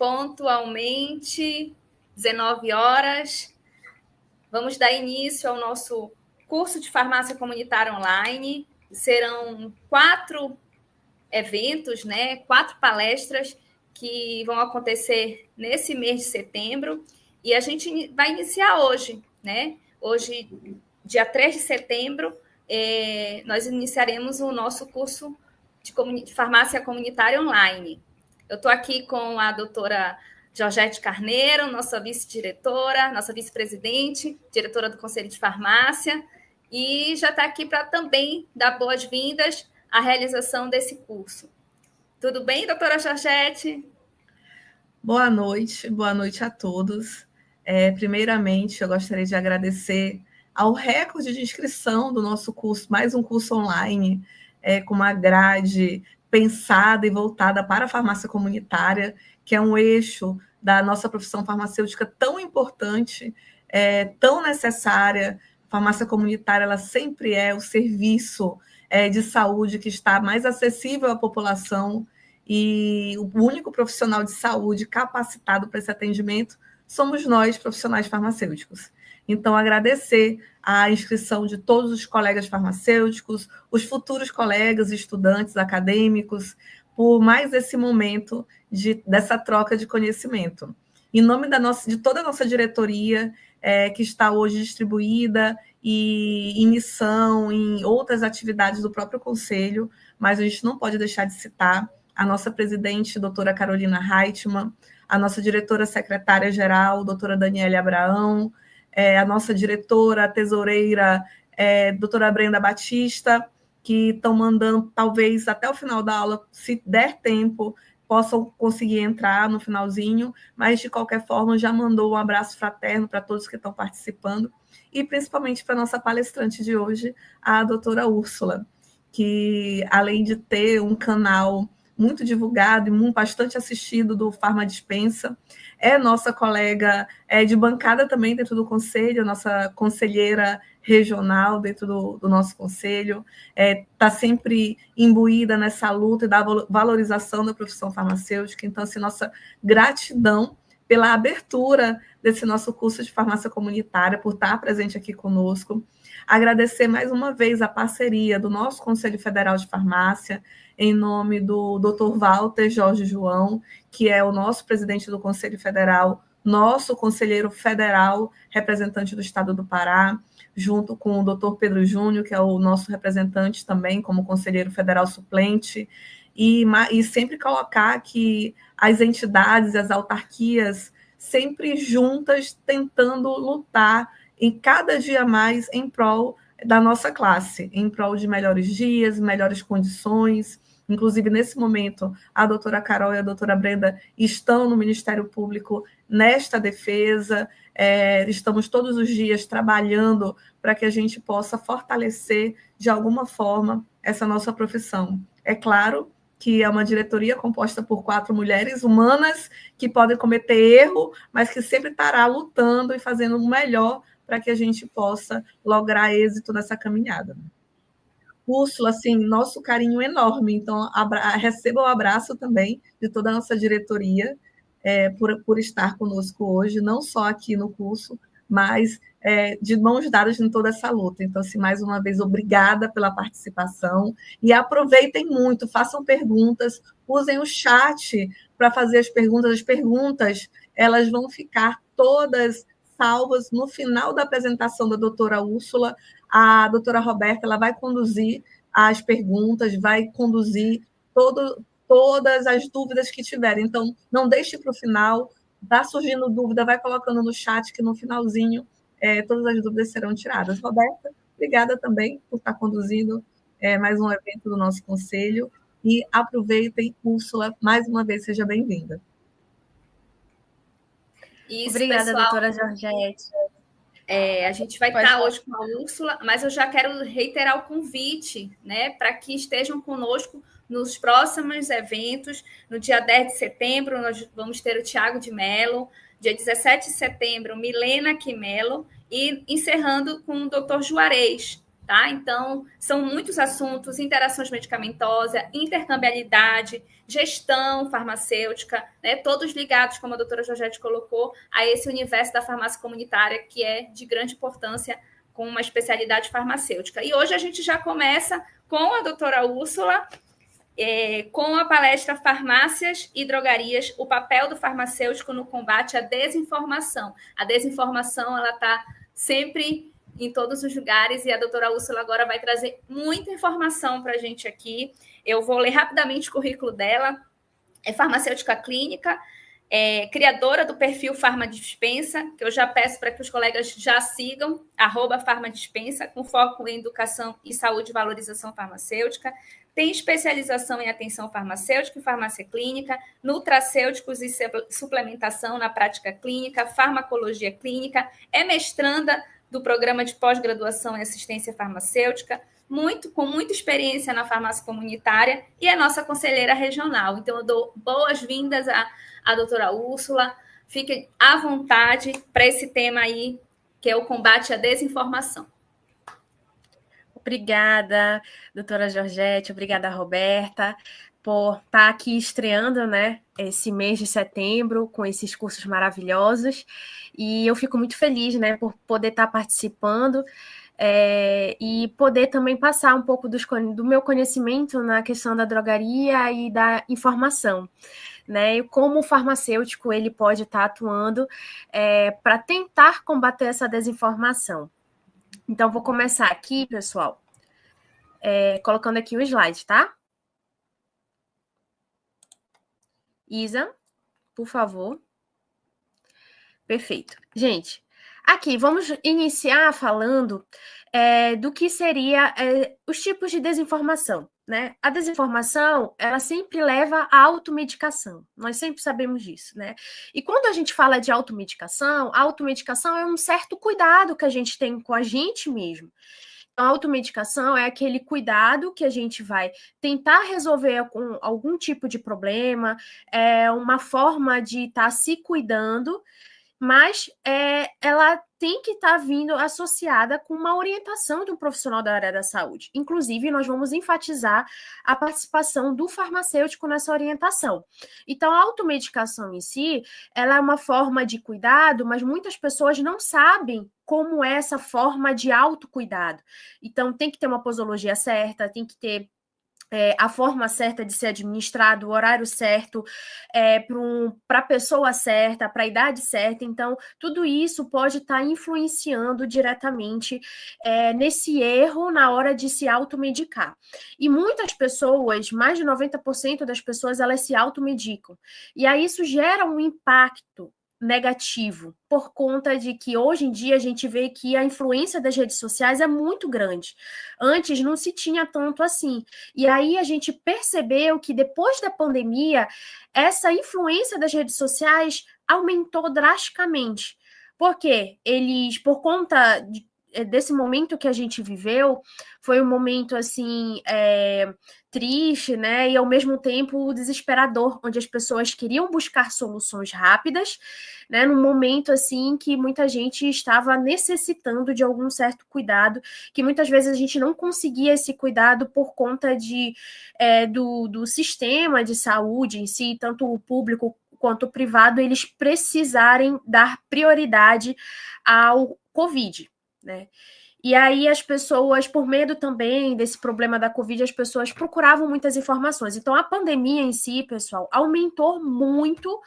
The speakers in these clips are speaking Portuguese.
pontualmente 19 horas. Vamos dar início ao nosso curso de farmácia comunitária online. Serão 4 eventos, né? 4 palestras que vão acontecer nesse mês de setembro. E a gente vai iniciar hoje, né? Hoje, dia 3 de setembro, nós iniciaremos o nosso curso de farmácia comunitária online. Eu estou aqui com a doutora Georgette Carneiro, nossa vice-diretora, nossa vice-presidente, diretora do Conselho de Farmácia, e já está aqui para também dar boas-vindas à realização desse curso. Tudo bem, doutora Georgette? Boa noite a todos. Primeiramente, eu gostaria de agradecer ao recorde de inscrição do nosso curso, mais um curso online, com uma grade pensada e voltada para a farmácia comunitária, que é um eixo da nossa profissão farmacêutica tão importante, tão necessária. A farmácia comunitária, ela sempre é o serviço de saúde que está mais acessível à população, e o único profissional de saúde capacitado para esse atendimento somos nós, profissionais farmacêuticos. Então, agradecer a inscrição de todos os colegas farmacêuticos, os futuros colegas, estudantes, acadêmicos, por mais esse momento dessa troca de conhecimento. Em nome de toda a nossa diretoria, que está hoje distribuída e em missão, em outras atividades do próprio Conselho, mas a gente não pode deixar de citar a nossa presidente, doutora Carolina Reitman, a nossa diretora secretária-geral, doutora Daniele Abraão, a nossa diretora, tesoureira, doutora Brenda Batista, que estão mandando, talvez até o final da aula, se der tempo, possam conseguir entrar no finalzinho, mas, de qualquer forma, já mandou um abraço fraterno para todos que estão participando, e principalmente para a nossa palestrante de hoje, a doutora Úrsula, que, além de ter um canal muito divulgado e bastante assistido do Farma Dispensa, é nossa colega de bancada também dentro do Conselho, nossa conselheira regional dentro do nosso Conselho, está sempre imbuída nessa luta e da valorização da profissão farmacêutica. Então, assim, nossa gratidão pela abertura desse nosso curso de farmácia comunitária, por estar presente aqui conosco. Agradecer mais uma vez a parceria do nosso Conselho Federal de Farmácia, em nome do Dr. Walter Jorge João, que é o nosso presidente do Conselho Federal, nosso conselheiro federal, representante do Estado do Pará, junto com o Dr. Pedro Júnior, que é o nosso representante também, como conselheiro federal suplente, e sempre colocar que as entidades, as autarquias, sempre juntas, tentando lutar em cada dia mais em prol da nossa classe, em prol de melhores dias, melhores condições. Inclusive, nesse momento, a doutora Carol e a doutora Brenda estão no Ministério Público nesta defesa. Estamos todos os dias trabalhando para que a gente possa fortalecer, de alguma forma, essa nossa profissão. É claro que é uma diretoria composta por 4 mulheres humanas que podem cometer erro, mas que sempre estará lutando e fazendo o melhor para que a gente possa lograr êxito nessa caminhada. Úrsula, assim, nosso carinho enorme. Então, receba o abraço também de toda a nossa diretoria por estar conosco hoje, não só aqui no curso, mas de mãos dadas em toda essa luta. Então, assim, mais uma vez, obrigada pela participação e aproveitem muito, façam perguntas, usem o chat para fazer as perguntas. As perguntas, elas vão ficar todas salvas no final da apresentação da doutora Úrsula. A doutora Roberta, ela vai conduzir as perguntas, vai conduzir todas as dúvidas que tiverem. Então, não deixe para o final, está surgindo dúvida, vai colocando no chat, que no finalzinho todas as dúvidas serão tiradas. Roberta, obrigada também por estar conduzindo mais um evento do nosso conselho, e aproveitem. Úrsula, mais uma vez, seja bem-vinda. Isso, obrigada, pessoal. doutora Georgette. A gente vai estar hoje com a Úrsula, mas eu já quero reiterar o convite, né, para que estejam conosco nos próximos eventos. No dia 10 de setembro, nós vamos ter o Tiago de Mello, dia 17 de setembro, Milena Quimelo, e encerrando com o Dr. Juarez, tá? Então, são muitos assuntos: interações medicamentosas, intercambiabilidade, gestão farmacêutica, né? Todos ligados, como a doutora Georgette colocou, a esse universo da farmácia comunitária, que é de grande importância com uma especialidade farmacêutica. E hoje a gente já começa com a doutora Úrsula, com a palestra Farmácias e Drogarias, o papel do farmacêutico no combate à desinformação. A desinformação, ela está sempre em todos os lugares, e a doutora Úrsula agora vai trazer muita informação para a gente aqui. Eu vou ler rapidamente o currículo dela. É farmacêutica clínica, criadora do perfil Farmadispensa, que eu já peço para que os colegas já sigam, @Farmadispensa, com foco em educação e saúde e valorização farmacêutica. Tem especialização em atenção farmacêutica e farmácia clínica, nutracêuticos e suplementação na prática clínica, farmacologia clínica, é mestranda do programa de pós-graduação em assistência farmacêutica, com muita experiência na farmácia comunitária, e é nossa conselheira regional. Então, eu dou boas-vindas à doutora Úrsula. Fique à vontade para esse tema aí, que é o combate à desinformação. Obrigada, doutora Georgette, obrigada, Roberta, por estar aqui estreando, né, esse mês de setembro com esses cursos maravilhosos. E eu fico muito feliz, né, por poder estar participando e poder também passar um pouco do meu conhecimento na questão da drogaria e da informação, né, e como o farmacêutico ele pode estar atuando para tentar combater essa desinformação. Então, vou começar aqui, pessoal, colocando aqui o slide, tá? Isa, por favor. Perfeito. Gente, aqui vamos iniciar falando do que seria os tipos de desinformação, né? A desinformação, ela sempre leva à automedicação. Nós sempre sabemos disso, né? E quando a gente fala de automedicação, a automedicação é um certo cuidado que a gente tem com a gente mesmo. A automedicação é aquele cuidado que a gente vai tentar resolver com algum tipo de problema, uma forma de estar se cuidando, mas ela tem que estar vindo associada com uma orientação de um profissional da área da saúde. Inclusive, nós vamos enfatizar a participação do farmacêutico nessa orientação. Então, a automedicação em si, ela é uma forma de cuidado, mas muitas pessoas não sabem como é essa forma de autocuidado. Então, tem que ter uma posologia certa, tem que ter a forma certa de ser administrado, o horário certo, para a pessoa certa, para a idade certa. Então, tudo isso pode estar influenciando diretamente nesse erro na hora de se automedicar. E muitas pessoas, mais de 90% das pessoas, elas se automedicam. E aí isso gera um impacto negativo, por conta de que hoje em dia a gente vê que a influência das redes sociais é muito grande. Antes não se tinha tanto assim. E aí a gente percebeu que depois da pandemia, essa influência das redes sociais aumentou drasticamente. Por quê? Por conta desse momento que a gente viveu, foi um momento assim triste, né, e ao mesmo tempo desesperador, onde as pessoas queriam buscar soluções rápidas, né, num momento assim que muita gente estava necessitando de algum certo cuidado, que muitas vezes a gente não conseguia esse cuidado por conta do sistema de saúde em si, tanto o público quanto o privado, eles precisarem dar prioridade ao Covid, né? E aí as pessoas, por medo também desse problema da Covid, as pessoas procuravam muitas informações. Então, a pandemia em si, pessoal, aumentou muito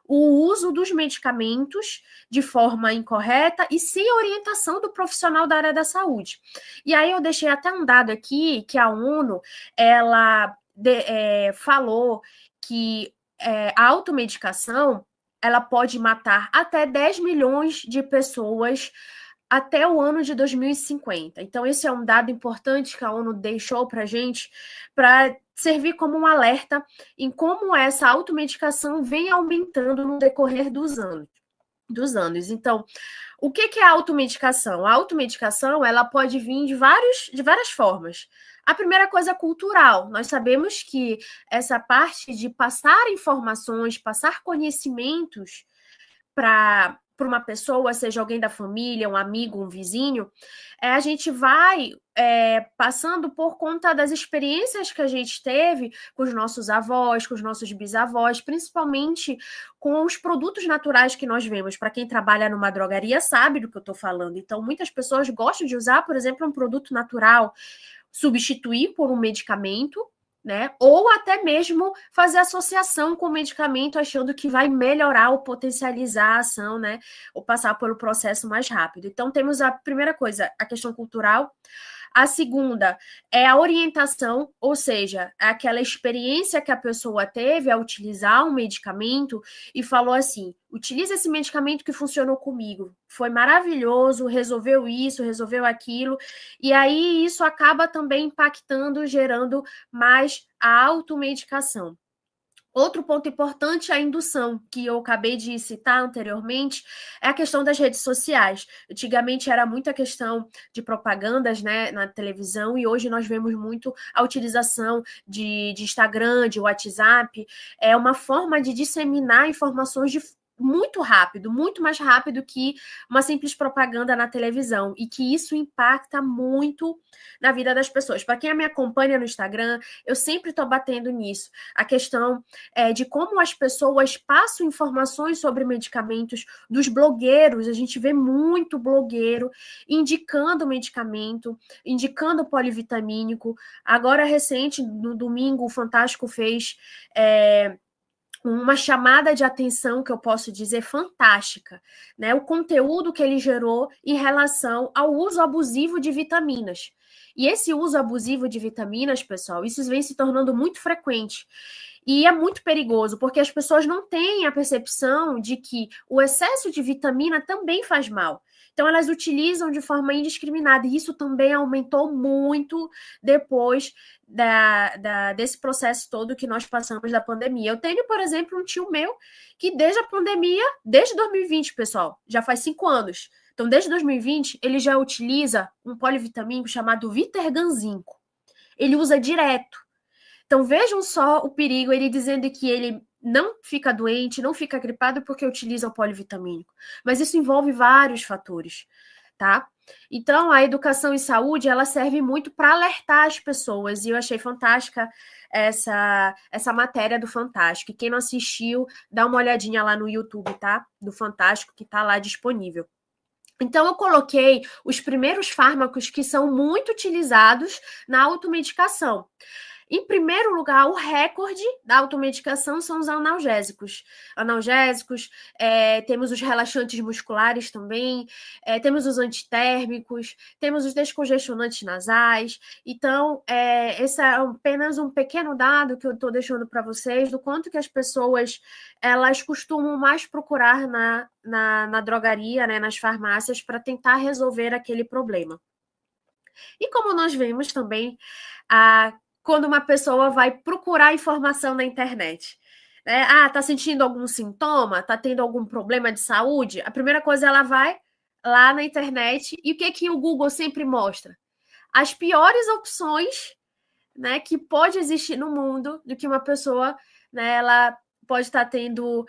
o uso dos medicamentos de forma incorreta e sem orientação do profissional da área da saúde. E aí eu deixei até um dado aqui, que a ONU, ela falou que a automedicação, ela pode matar até 10 milhões de pessoas até o ano de 2050. Então, esse é um dado importante que a ONU deixou para a gente, para servir como um alerta em como essa automedicação vem aumentando no decorrer dos anos. Então, o que é a automedicação? A automedicação, ela pode vir de várias formas. A primeira coisa é cultural. Nós sabemos que essa parte de passar informações, passar conhecimentos para para uma pessoa, seja alguém da família, um amigo, um vizinho, a gente vai passando por conta das experiências que a gente teve com os nossos avós, com os nossos bisavós, principalmente com os produtos naturais que nós vemos. Para quem trabalha numa drogaria sabe do que eu estou falando. Então, muitas pessoas gostam de usar, por exemplo, um produto natural, substituir por um medicamento, né? Ou até mesmo fazer associação com o medicamento, achando que vai melhorar ou potencializar a ação, né? Ou passar pelo processo mais rápido. Então, temos a primeira coisa, a questão cultural. A segunda é a orientação, ou seja, aquela experiência que a pessoa teve a utilizar um medicamento e falou assim: utiliza esse medicamento que funcionou comigo, foi maravilhoso, resolveu isso, resolveu aquilo, e aí isso acaba também impactando, gerando mais a automedicação. Outro ponto importante é a indução, que eu acabei de citar anteriormente, é a questão das redes sociais. Antigamente era muita questão de propagandas, né, na televisão, e hoje nós vemos muito a utilização de Instagram, de WhatsApp. É uma forma de disseminar informações muito rápido, muito mais rápido que uma simples propaganda na televisão, e que isso impacta muito na vida das pessoas. Para quem me acompanha no Instagram, eu sempre estou batendo nisso, a questão de como as pessoas passam informações sobre medicamentos dos blogueiros. A gente vê muito blogueiro indicando medicamento, indicando polivitamínico. Agora, recente, no domingo, o Fantástico fez uma chamada de atenção, que eu posso dizer, fantástica, né? O conteúdo que ele gerou em relação ao uso abusivo de vitaminas. E esse uso abusivo de vitaminas, pessoal, isso vem se tornando muito frequente. E é muito perigoso, porque as pessoas não têm a percepção de que o excesso de vitamina também faz mal. Então, elas utilizam de forma indiscriminada, e isso também aumentou muito depois desse processo todo que nós passamos da pandemia. Eu tenho, por exemplo, um tio meu que desde a pandemia, desde 2020, pessoal, já faz 5 anos. Então, desde 2020, ele já utiliza um polivitamínico chamado Vitergan Zinco. Ele usa direto. Então, vejam só o perigo, ele dizendo que ele não fica doente, não fica gripado porque utiliza o polivitamínico. Mas isso envolve vários fatores, tá? Então, a educação em saúde, ela serve muito para alertar as pessoas, e eu achei fantástica essa matéria do Fantástico. E quem não assistiu, dá uma olhadinha lá no YouTube, tá? Do Fantástico, que tá lá disponível. Então, eu coloquei os primeiros fármacos que são muito utilizados na automedicação. Em primeiro lugar, o recorde da automedicação são os analgésicos. Temos os relaxantes musculares também, temos os antitérmicos, temos os descongestionantes nasais. Então, esse é apenas um pequeno dado que eu estou deixando para vocês do quanto que as pessoas elas costumam mais procurar na drogaria, né, nas farmácias, para tentar resolver aquele problema. E como nós vemos também, quando uma pessoa vai procurar informação na internet, né? Tá sentindo algum sintoma? Tá tendo algum problema de saúde? A primeira coisa, ela vai lá na internet, e o que o Google sempre mostra? As piores opções, né, que pode existir no mundo do que uma pessoa, né, ela pode estar tendo,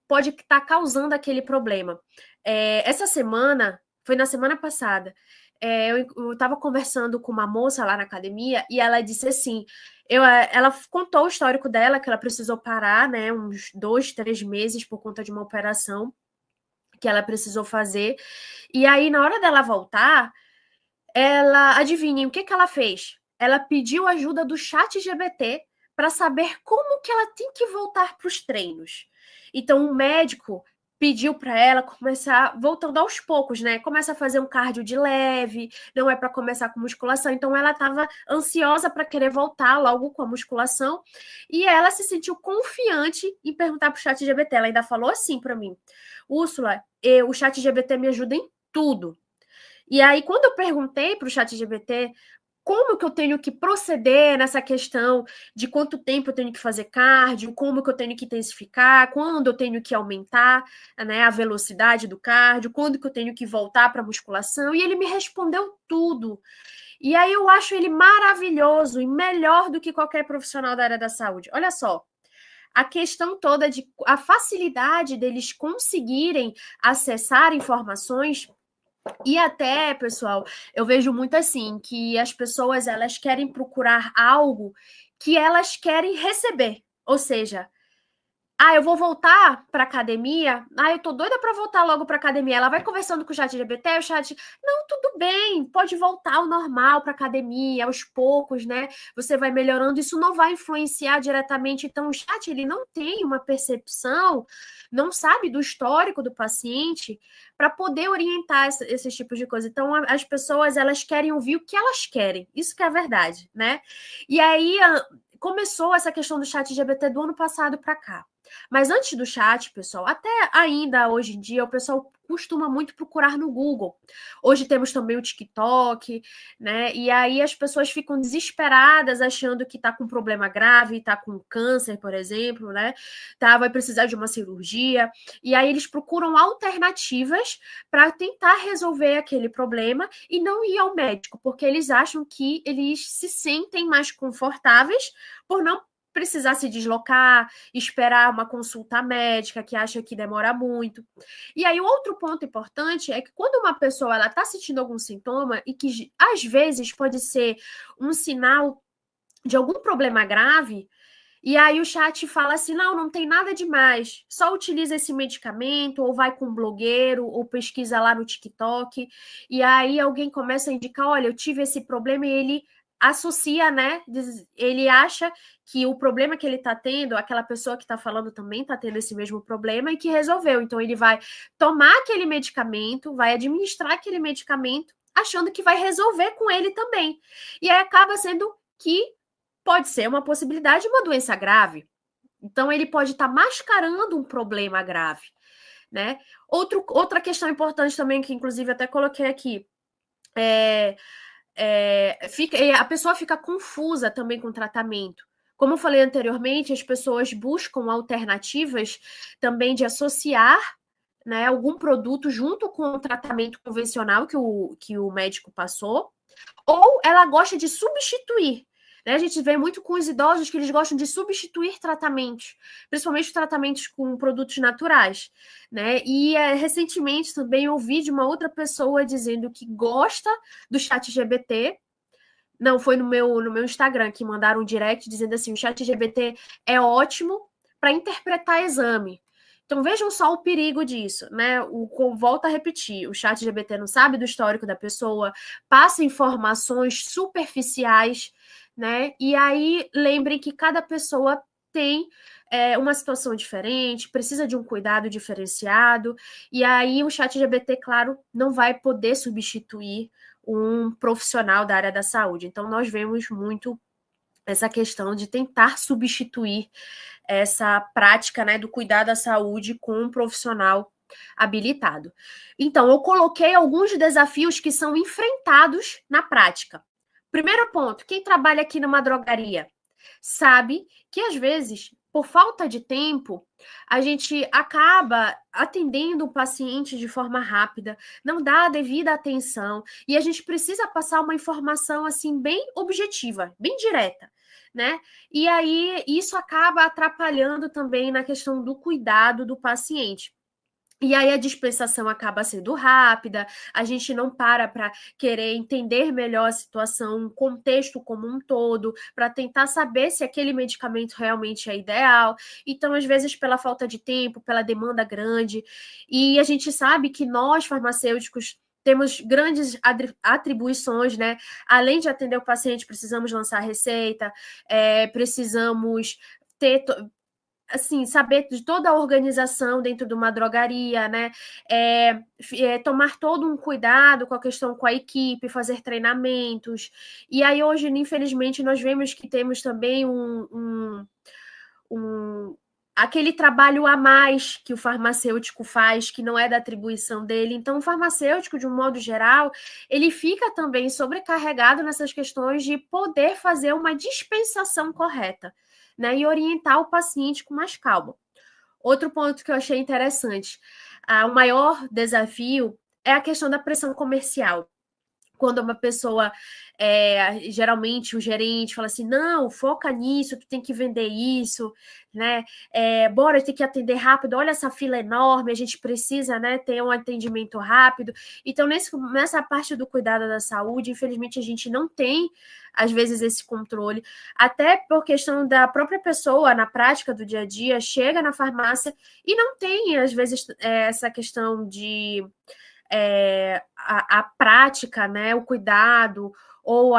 pode estar causando aquele problema. Essa semana, foi na semana passada, eu estava conversando com uma moça lá na academia, e ela disse assim, ela contou o histórico dela, que ela precisou parar, né, uns 2, 3 meses por conta de uma operação que ela precisou fazer, e aí na hora dela voltar, adivinhem o que ela fez? Ela pediu ajuda do ChatGPT para saber como que ela tem que voltar para os treinos. Então o médico pediu para ela começar, voltando aos poucos, né? Começa a fazer um cardio de leve, não é para começar com musculação. Então, ela estava ansiosa para querer voltar logo com a musculação, e ela se sentiu confiante em perguntar para o ChatGPT. Ela ainda falou assim para mim: Úrsula, o ChatGPT me ajuda em tudo. E aí, quando eu perguntei para o ChatGPT como que eu tenho que proceder nessa questão de quanto tempo eu tenho que fazer cardio, como que eu tenho que intensificar, quando eu tenho que aumentar, né, a velocidade do cardio, quando que eu tenho que voltar para a musculação, e ele me respondeu tudo. E aí eu acho ele maravilhoso e melhor do que qualquer profissional da área da saúde. Olha só, a questão toda de a facilidade deles conseguirem acessar informações. E até, pessoal, eu vejo muito assim, que as pessoas, elas querem procurar algo que elas querem receber. Ou seja, eu vou voltar para academia. Eu tô doida para voltar logo para academia. Ela vai conversando com o ChatGPT, o chat, não, tudo bem, pode voltar ao normal para academia, aos poucos, né? Você vai melhorando, isso não vai influenciar diretamente. Então, o chat, ele não tem uma percepção, não sabe do histórico do paciente para poder orientar esses tipos de coisa. Então, as pessoas, elas querem ouvir o que elas querem. Isso que é a verdade, né? E aí, começou essa questão do ChatGPT do ano passado para cá. Mas antes do chat, pessoal, até ainda hoje em dia, o pessoal costuma muito procurar no Google. Hoje temos também o TikTok, né? E aí as pessoas ficam desesperadas achando que está com um problema grave, está com câncer, por exemplo, né? Vai precisar de uma cirurgia. E aí eles procuram alternativas para tentar resolver aquele problema e não ir ao médico, porque eles acham que eles se sentem mais confortáveis por não precisar se deslocar, esperar uma consulta médica, que acha que demora muito. E aí, o outro ponto importante é que quando uma pessoa está sentindo algum sintoma, e que às vezes pode ser um sinal de algum problema grave, e aí o chat fala assim, não tem nada demais, só utiliza esse medicamento, ou vai com um blogueiro, ou pesquisa lá no TikTok, e aí alguém começa a indicar, olha, eu tive esse problema, e ele associa, né? Ele acha que o problema que ele está tendo, aquela pessoa que está falando também está tendo esse mesmo problema e que resolveu. Então, ele vai tomar aquele medicamento, vai administrar aquele medicamento, achando que vai resolver com ele também. E aí acaba sendo que pode ser uma possibilidade de uma doença grave. Então, ele pode estar mascarando um problema grave, né? Outra questão importante também, que inclusive até coloquei aqui, a pessoa fica confusa também com o tratamento. Como eu falei anteriormente, as pessoas buscam alternativas também de associar, né, algum produto junto com o tratamento convencional que o médico passou, ou ela gosta de substituir. Né? A gente vê muito com os idosos que eles gostam de substituir tratamentos, principalmente tratamentos com produtos naturais. Né? E recentemente também ouvi de uma outra pessoa dizendo que gosta do ChatGPT. Não, foi no meu Instagram que mandaram um direct dizendo assim, o ChatGPT é ótimo para interpretar exame. Então, vejam só o perigo disso, né? Volto a repetir, o ChatGPT não sabe do histórico da pessoa, passa informações superficiais, né? E aí, lembrem que cada pessoa tem uma situação diferente, precisa de um cuidado diferenciado, e aí o ChatGPT, claro, não vai poder substituir um profissional da área da saúde. Então, nós vemos muito essa questão de tentar substituir essa prática, né, do cuidar da saúde com um profissional habilitado. Então, eu coloquei alguns desafios que são enfrentados na prática. Primeiro ponto, quem trabalha aqui numa drogaria sabe que, às vezes, por falta de tempo, a gente acaba atendendo o paciente de forma rápida, não dá a devida atenção, e a gente precisa passar uma informação, assim, bem objetiva, bem direta, né? E aí, isso acaba atrapalhando também na questão do cuidado do paciente. E aí a dispensação acaba sendo rápida, a gente não para querer entender melhor a situação, o contexto como um todo, para tentar saber se aquele medicamento realmente é ideal. Então, às vezes, pela falta de tempo, pela demanda grande, e a gente sabe que nós, farmacêuticos, temos grandes atribuições, né? Além de atender o paciente, precisamos lançar receita, precisamos ter... assim, saber de toda a organização dentro de uma drogaria, né? Tomar todo um cuidado com a questão com a equipe, fazer treinamentos. E aí, hoje, infelizmente, nós vemos que temos também aquele trabalho a mais que o farmacêutico faz, que não é da atribuição dele. Então, o farmacêutico, de um modo geral, ele fica também sobrecarregado nessas questões de poder fazer uma dispensação correta, né, e orientar o paciente com mais calma. Outro ponto que eu achei interessante, o maior desafio é a questão da pressão comercial. quando uma pessoa, geralmente o gerente fala assim, não, foca nisso, tu tem que vender isso, né? Bora, tem que atender rápido, olha essa fila enorme, a gente precisa, né, ter um atendimento rápido. Então, nessa parte do cuidado da saúde, infelizmente, a gente não tem, às vezes, esse controle, até por questão da própria pessoa, na prática do dia a dia, chega na farmácia e não tem, às vezes, essa questão de... a prática, né, o cuidado ou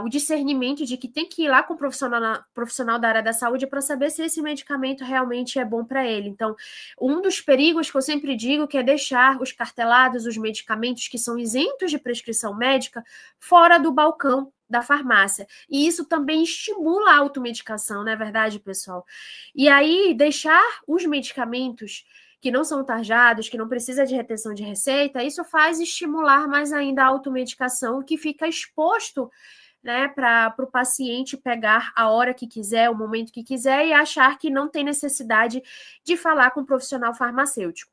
o discernimento de que tem que ir lá com o profissional da área da saúde para saber se esse medicamento realmente é bom para ele. Então, um dos perigos que eu sempre digo que é deixar os cartelados, os medicamentos que são isentos de prescrição médica fora do balcão da farmácia. E isso também estimula a automedicação, não é verdade, pessoal? E aí, deixar os medicamentos que não são tarjados, que não precisa de retenção de receita, isso faz estimular mais ainda a automedicação, que fica exposto, né, para o paciente pegar a hora que quiser, o momento que quiser, e achar que não tem necessidade de falar com um profissional farmacêutico.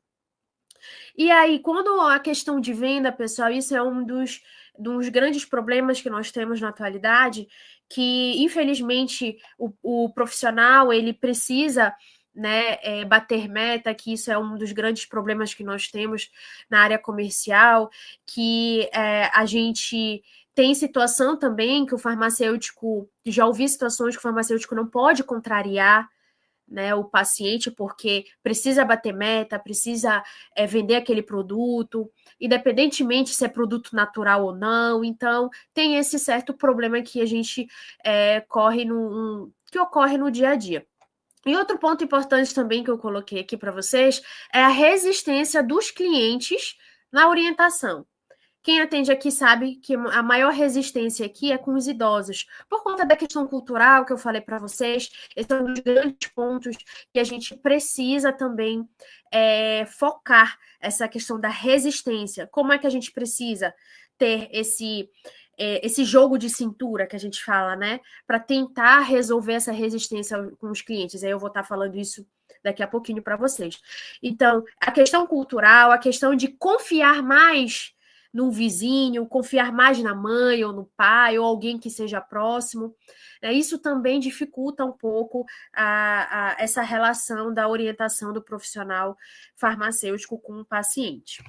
E aí, quando a questão de venda, pessoal, isso é um dos grandes problemas que nós temos na atualidade, que, infelizmente, o profissional, ele precisa... né, bater meta, que isso é um dos grandes problemas que nós temos na área comercial, que a gente tem situação também que o farmacêutico, já ouvi situações que o farmacêutico não pode contrariar, né, o paciente, porque precisa bater meta, precisa vender aquele produto, independentemente se é produto natural ou não. Então, tem esse certo problema que a gente que ocorre no dia a dia. E outro ponto importante também que eu coloquei aqui para vocês é a resistência dos clientes na orientação. Quem atende aqui sabe que a maior resistência aqui é com os idosos. Por conta da questão cultural que eu falei para vocês, esse é um dos grandes pontos que a gente precisa também focar, essa questão da resistência. Como é que a gente precisa ter esse jogo de cintura que a gente fala, né? Para tentar resolver essa resistência com os clientes. Aí eu vou estar falando isso daqui a pouquinho para vocês. Então, a questão cultural, a questão de confiar mais num vizinho, confiar mais na mãe ou no pai, ou alguém que seja próximo, isso também dificulta um pouco essa relação da orientação do profissional farmacêutico com o paciente.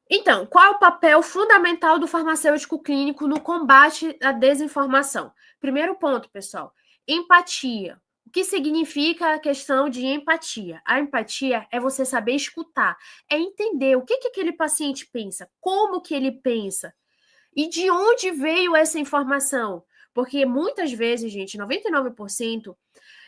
Então, qual é o papel fundamental do farmacêutico clínico no combate à desinformação? Primeiro ponto, pessoal, empatia. O que significa a questão de empatia? A empatia é você saber escutar, é entender o que aquele paciente pensa, como que ele pensa e de onde veio essa informação. Porque muitas vezes, gente, 99%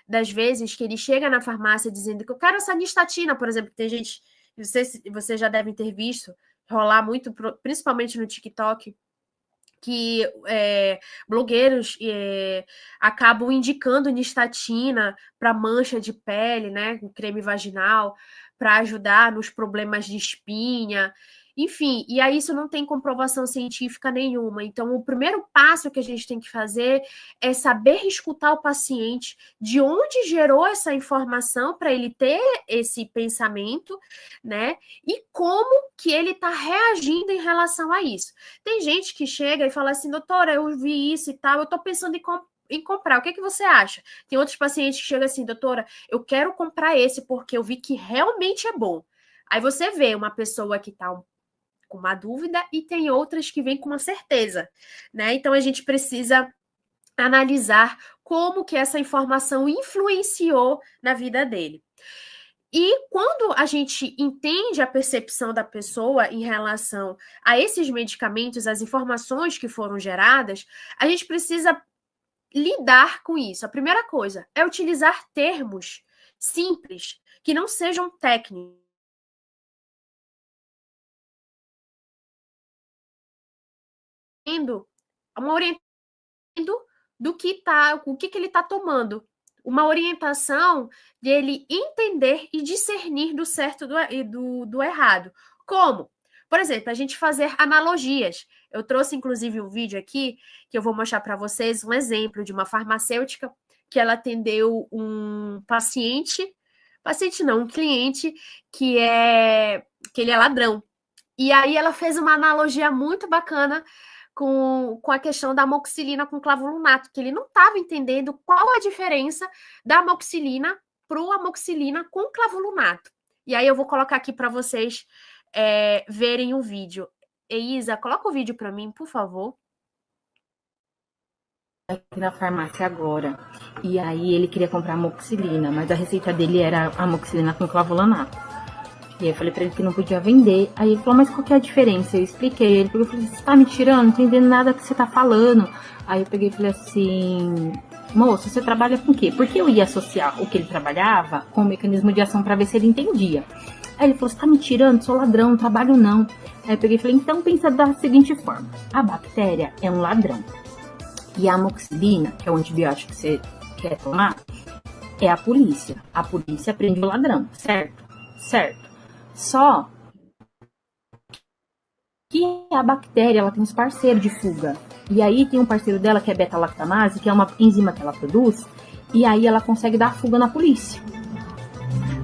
das vezes que ele chega na farmácia dizendo que eu quero essa nistatina, por exemplo, tem gente, vocês já devem ter visto, rolar muito, principalmente no TikTok, que blogueiros acabam indicando nistatina para mancha de pele, né, com creme vaginal, para ajudar nos problemas de espinha, enfim, e aí isso não tem comprovação científica nenhuma. Então, o primeiro passo que a gente tem que fazer é saber escutar o paciente, de onde gerou essa informação para ele ter esse pensamento, né? E como que ele está reagindo em relação a isso. Tem gente que chega e fala assim, doutora, eu vi isso e tal, eu estou pensando em comprar, o que você acha? Tem outros pacientes que chegam assim, doutora, eu quero comprar esse porque eu vi que realmente é bom. Aí você vê uma pessoa que está com uma dúvida e tem outras que vêm com uma certeza, né? Então a gente precisa analisar como que essa informação influenciou na vida dele. E quando a gente entende a percepção da pessoa em relação a esses medicamentos, as informações que foram geradas, a gente precisa lidar com isso. A primeira coisa é utilizar termos simples, que não sejam técnicos. Uma orientação do que o que ele está tomando. Uma orientação dele entender e discernir do certo e do errado. Como? Por exemplo, a gente fazer analogias. Eu trouxe, inclusive, um vídeo aqui que eu vou mostrar para vocês um exemplo de uma farmacêutica que ela atendeu um um cliente que ele é ladrão. E aí ela fez uma analogia muito bacana com a questão da amoxicilina com clavulunato, que ele não estava entendendo qual a diferença da amoxicilina para o amoxicilina com clavulunato. E aí eu vou colocar aqui para vocês verem o vídeo. Isa, coloca o vídeo para mim, por favor. Aqui na farmácia agora. E aí ele queria comprar amoxicilina, mas a receita dele era amoxicilina com clavulanato. E aí eu falei pra ele que não podia vender. Aí ele falou, mas qual que é a diferença? Eu expliquei ele, porque eu falei, você tá me tirando, não tô entendendo nada que você tá falando. Aí eu peguei e falei assim, moço, você trabalha com o quê? Porque eu ia associar o que ele trabalhava com o mecanismo de ação pra ver se ele entendia. Aí ele falou, você tá me tirando, sou ladrão, não trabalho não. Aí eu peguei e falei, então pensa da seguinte forma, a bactéria é um ladrão. E a amoxicilina, que é o antibiótico que você quer tomar, é a polícia. A polícia prende o ladrão, certo? Certo. Só que a bactéria, ela tem uns parceiros de fuga. E aí tem um parceiro dela que é beta-lactamase, que é uma enzima que ela produz, e aí ela consegue dar fuga na polícia.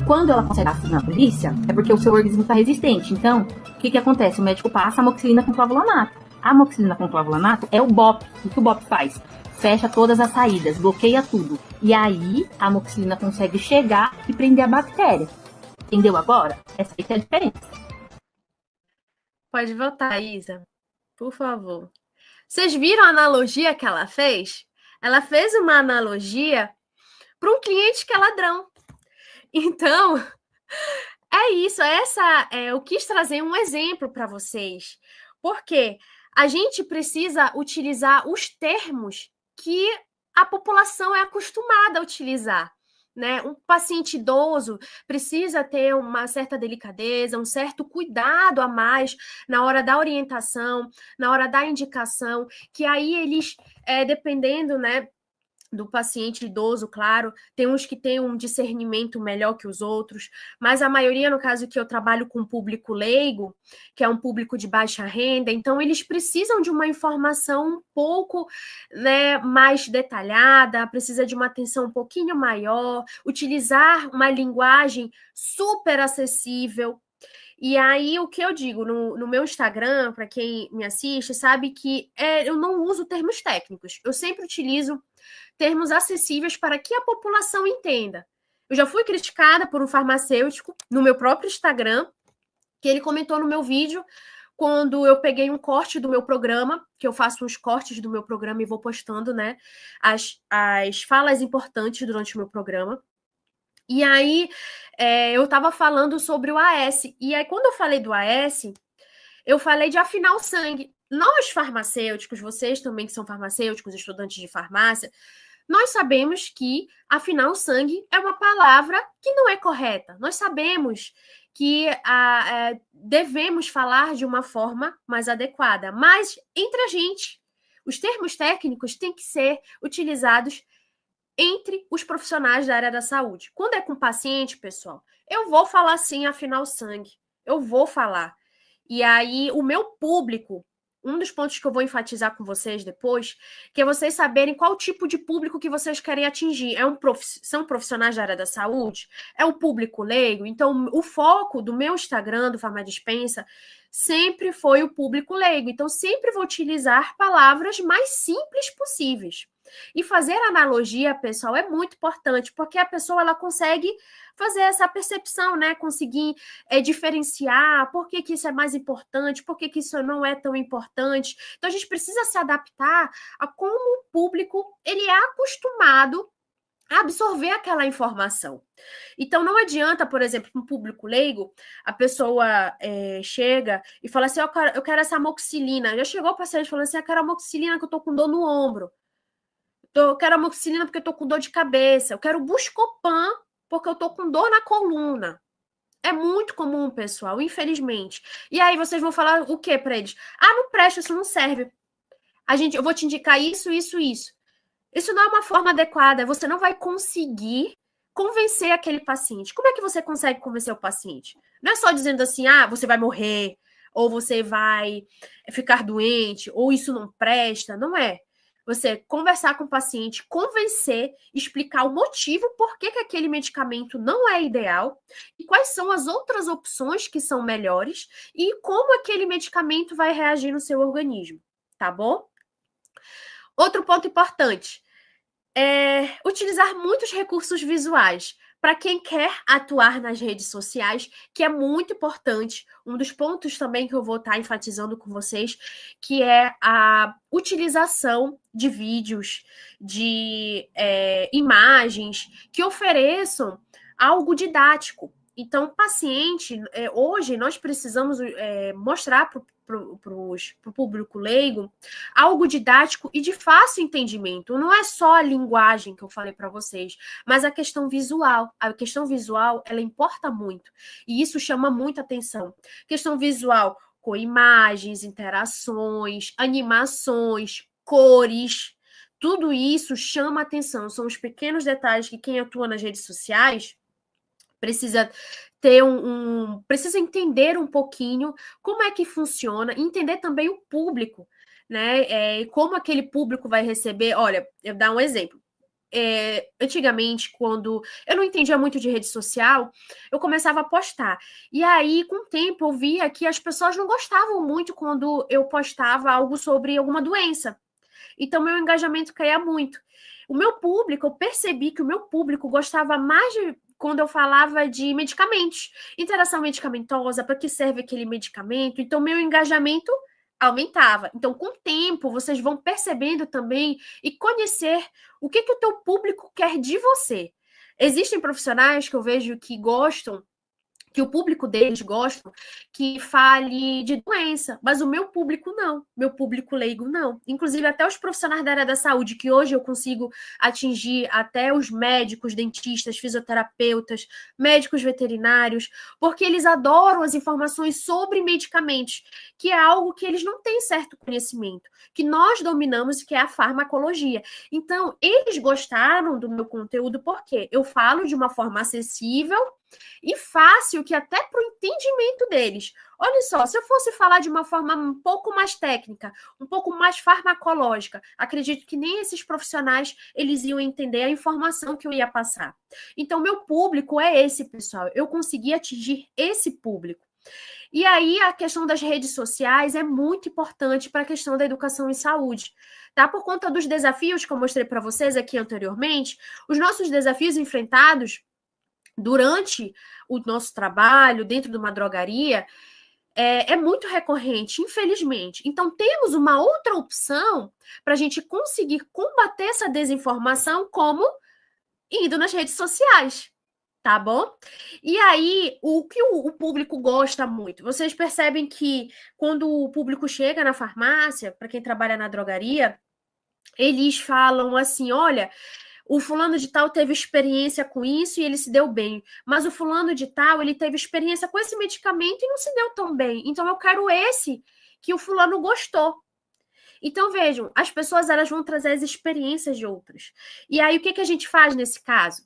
Quando ela consegue dar fuga na polícia, é porque o seu organismo está resistente. Então, o que acontece? O médico passa amoxicilina com clavulanato. A amoxicilina com clavulanato é o BOP. O que o BOP faz? Fecha todas as saídas, bloqueia tudo. E aí, a amoxicilina consegue chegar e prender a bactéria. Entendeu agora? Essa aí que é a diferença. Pode voltar, Isa, por favor. Vocês viram a analogia que ela fez? Ela fez uma analogia para um cliente que é ladrão. Então, é isso. Eu quis trazer um exemplo para vocês. Porque a gente precisa utilizar os termos que a população é acostumada a utilizar. Né? Um paciente idoso precisa ter uma certa delicadeza, um certo cuidado a mais na hora da orientação, na hora da indicação, que aí eles, dependendo, né, do paciente idoso, claro, tem uns que têm um discernimento melhor que os outros, mas a maioria, no caso que eu trabalho com público leigo, que é um público de baixa renda, então eles precisam de uma informação um pouco, né, mais detalhada, precisa de uma atenção um pouquinho maior, utilizar uma linguagem super acessível. E aí, o que eu digo, no meu Instagram, para quem me assiste, sabe que eu não uso termos técnicos, eu sempre utilizo termos acessíveis para que a população entenda. Eu já fui criticada por um farmacêutico no meu próprio Instagram, que ele comentou no meu vídeo, quando eu peguei um corte do meu programa, que eu faço uns cortes do meu programa e vou postando, né, as falas importantes durante o meu programa. E aí, eu estava falando sobre o AS. E aí, quando eu falei do AS, eu falei de afinar o sangue. Nós, farmacêuticos, vocês também que são farmacêuticos, estudantes de farmácia, nós sabemos que afinar o sangue é uma palavra que não é correta. Nós sabemos que devemos falar de uma forma mais adequada. Mas, entre a gente, os termos técnicos têm que ser utilizados entre os profissionais da área da saúde. Quando é com paciente, pessoal, eu vou falar sim, afinar o sangue. Eu vou falar. E aí, o meu público, um dos pontos que eu vou enfatizar com vocês depois, que é vocês saberem qual tipo de público que vocês querem atingir. São profissionais da área da saúde? É o público leigo? Então, o foco do meu Instagram, do Farmadispensa, sempre foi o público leigo. Então, sempre vou utilizar palavras mais simples possíveis. E fazer analogia, pessoal, é muito importante, porque a pessoa ela consegue fazer essa percepção, né? Conseguir diferenciar por que isso é mais importante, por que isso não é tão importante. Então, a gente precisa se adaptar a como o público ele é acostumado a absorver aquela informação. Então, não adianta, por exemplo, um público leigo, a pessoa chega e fala assim, eu quero essa amoxicilina. Já chegou o paciente falando assim, eu quero amoxicilina que eu tô com dor no ombro. Eu quero amoxicilina porque eu tô com dor de cabeça. Eu quero Buscopan porque eu tô com dor na coluna. É muito comum, pessoal, infelizmente. E aí vocês vão falar o quê para eles? Ah, não presta, isso não serve. Eu vou te indicar isso, isso, isso. Isso não é uma forma adequada. Você não vai conseguir convencer aquele paciente. Como é que você consegue convencer o paciente? Não é só dizendo assim, você vai morrer, ou você vai ficar doente, ou isso não presta. Não é. Você conversar com o paciente, convencer, explicar o motivo por que aquele medicamento não é ideal e quais são as outras opções que são melhores e como aquele medicamento vai reagir no seu organismo, tá bom? Outro ponto importante é utilizar muitos recursos visuais. Para quem quer atuar nas redes sociais, que é muito importante, um dos pontos também que eu vou estar enfatizando com vocês, que é a utilização de vídeos, de imagens que ofereçam algo didático. Então, paciente, hoje nós precisamos mostrar para o público leigo algo didático e de fácil entendimento. Não é só a linguagem que eu falei para vocês, mas a questão visual. A questão visual, ela importa muito. E isso chama muita atenção. Questão visual com imagens, interações, animações, cores. Tudo isso chama atenção. São os pequenos detalhes que quem atua nas redes sociais precisa ter precisa entender um pouquinho como é que funciona, entender também o público, né? Como aquele público vai receber. Olha, eu vou dar um exemplo. Antigamente, quando eu não entendia muito de rede social, eu começava a postar. E aí, com o tempo, eu via que as pessoas não gostavam muito quando eu postava algo sobre alguma doença. Então, meu engajamento caía muito. O meu público, eu percebi que o meu público gostava mais de quando eu falava de medicamentos, interação medicamentosa, para que serve aquele medicamento. Então, meu engajamento aumentava. Então, com o tempo, vocês vão percebendo também e conhecer o que o teu público quer de você. Existem profissionais que eu vejo que gostam, que o público deles gosta, que fale de doença, mas o meu público não, meu público leigo não. Inclusive, até os profissionais da área da saúde, que hoje eu consigo atingir até os médicos, dentistas, fisioterapeutas, médicos veterinários, porque eles adoram as informações sobre medicamentos, que é algo que eles não têm certo conhecimento, que nós dominamos, que é a farmacologia. Então, eles gostaram do meu conteúdo porque eu falo de uma forma acessível e fácil, que até para o entendimento deles. Olha só, se eu fosse falar de uma forma um pouco mais técnica, um pouco mais farmacológica, acredito que nem esses profissionais eles iam entender a informação que eu ia passar. Então, meu público é esse, pessoal. Eu consegui atingir esse público. E aí, a questão das redes sociais é muito importante para a questão da educação em saúde, tá? Por conta dos desafios que eu mostrei para vocês aqui anteriormente, os nossos desafios enfrentados durante o nosso trabalho, dentro de uma drogaria, é muito recorrente, infelizmente. Então, temos uma outra opção para a gente conseguir combater essa desinformação, como indo nas redes sociais, tá bom? E aí, o que o público gosta muito? Vocês percebem que quando o público chega na farmácia, para quem trabalha na drogaria, eles falam assim, olha, o fulano de tal teve experiência com isso e ele se deu bem, mas o fulano de tal, ele teve experiência com esse medicamento e não se deu tão bem. Então, eu quero esse que o fulano gostou. Então, vejam, as pessoas elas vão trazer as experiências de outras. E aí, o que a gente faz nesse caso?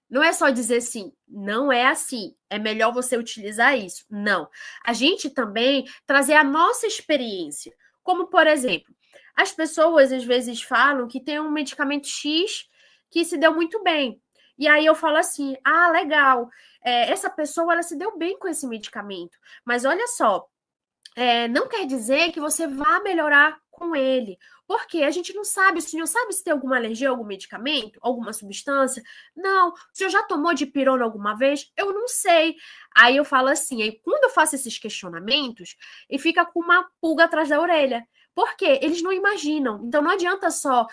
Não é só dizer assim, não é assim, é melhor você utilizar isso. Não. A gente também trazer a nossa experiência. Como, por exemplo, as pessoas às vezes falam que tem um medicamento X que se deu muito bem. E aí eu falo assim, legal, essa pessoa ela se deu bem com esse medicamento. Mas olha só, não quer dizer que você vá melhorar com ele. Porque a gente não sabe, o senhor sabe se tem alguma alergia a algum medicamento, alguma substância? Não. O senhor já tomou dipirona alguma vez? Eu não sei. Aí eu falo assim, aí quando eu faço esses questionamentos, ele fica com uma pulga atrás da orelha. Por quê? Eles não imaginam. Então, não adianta só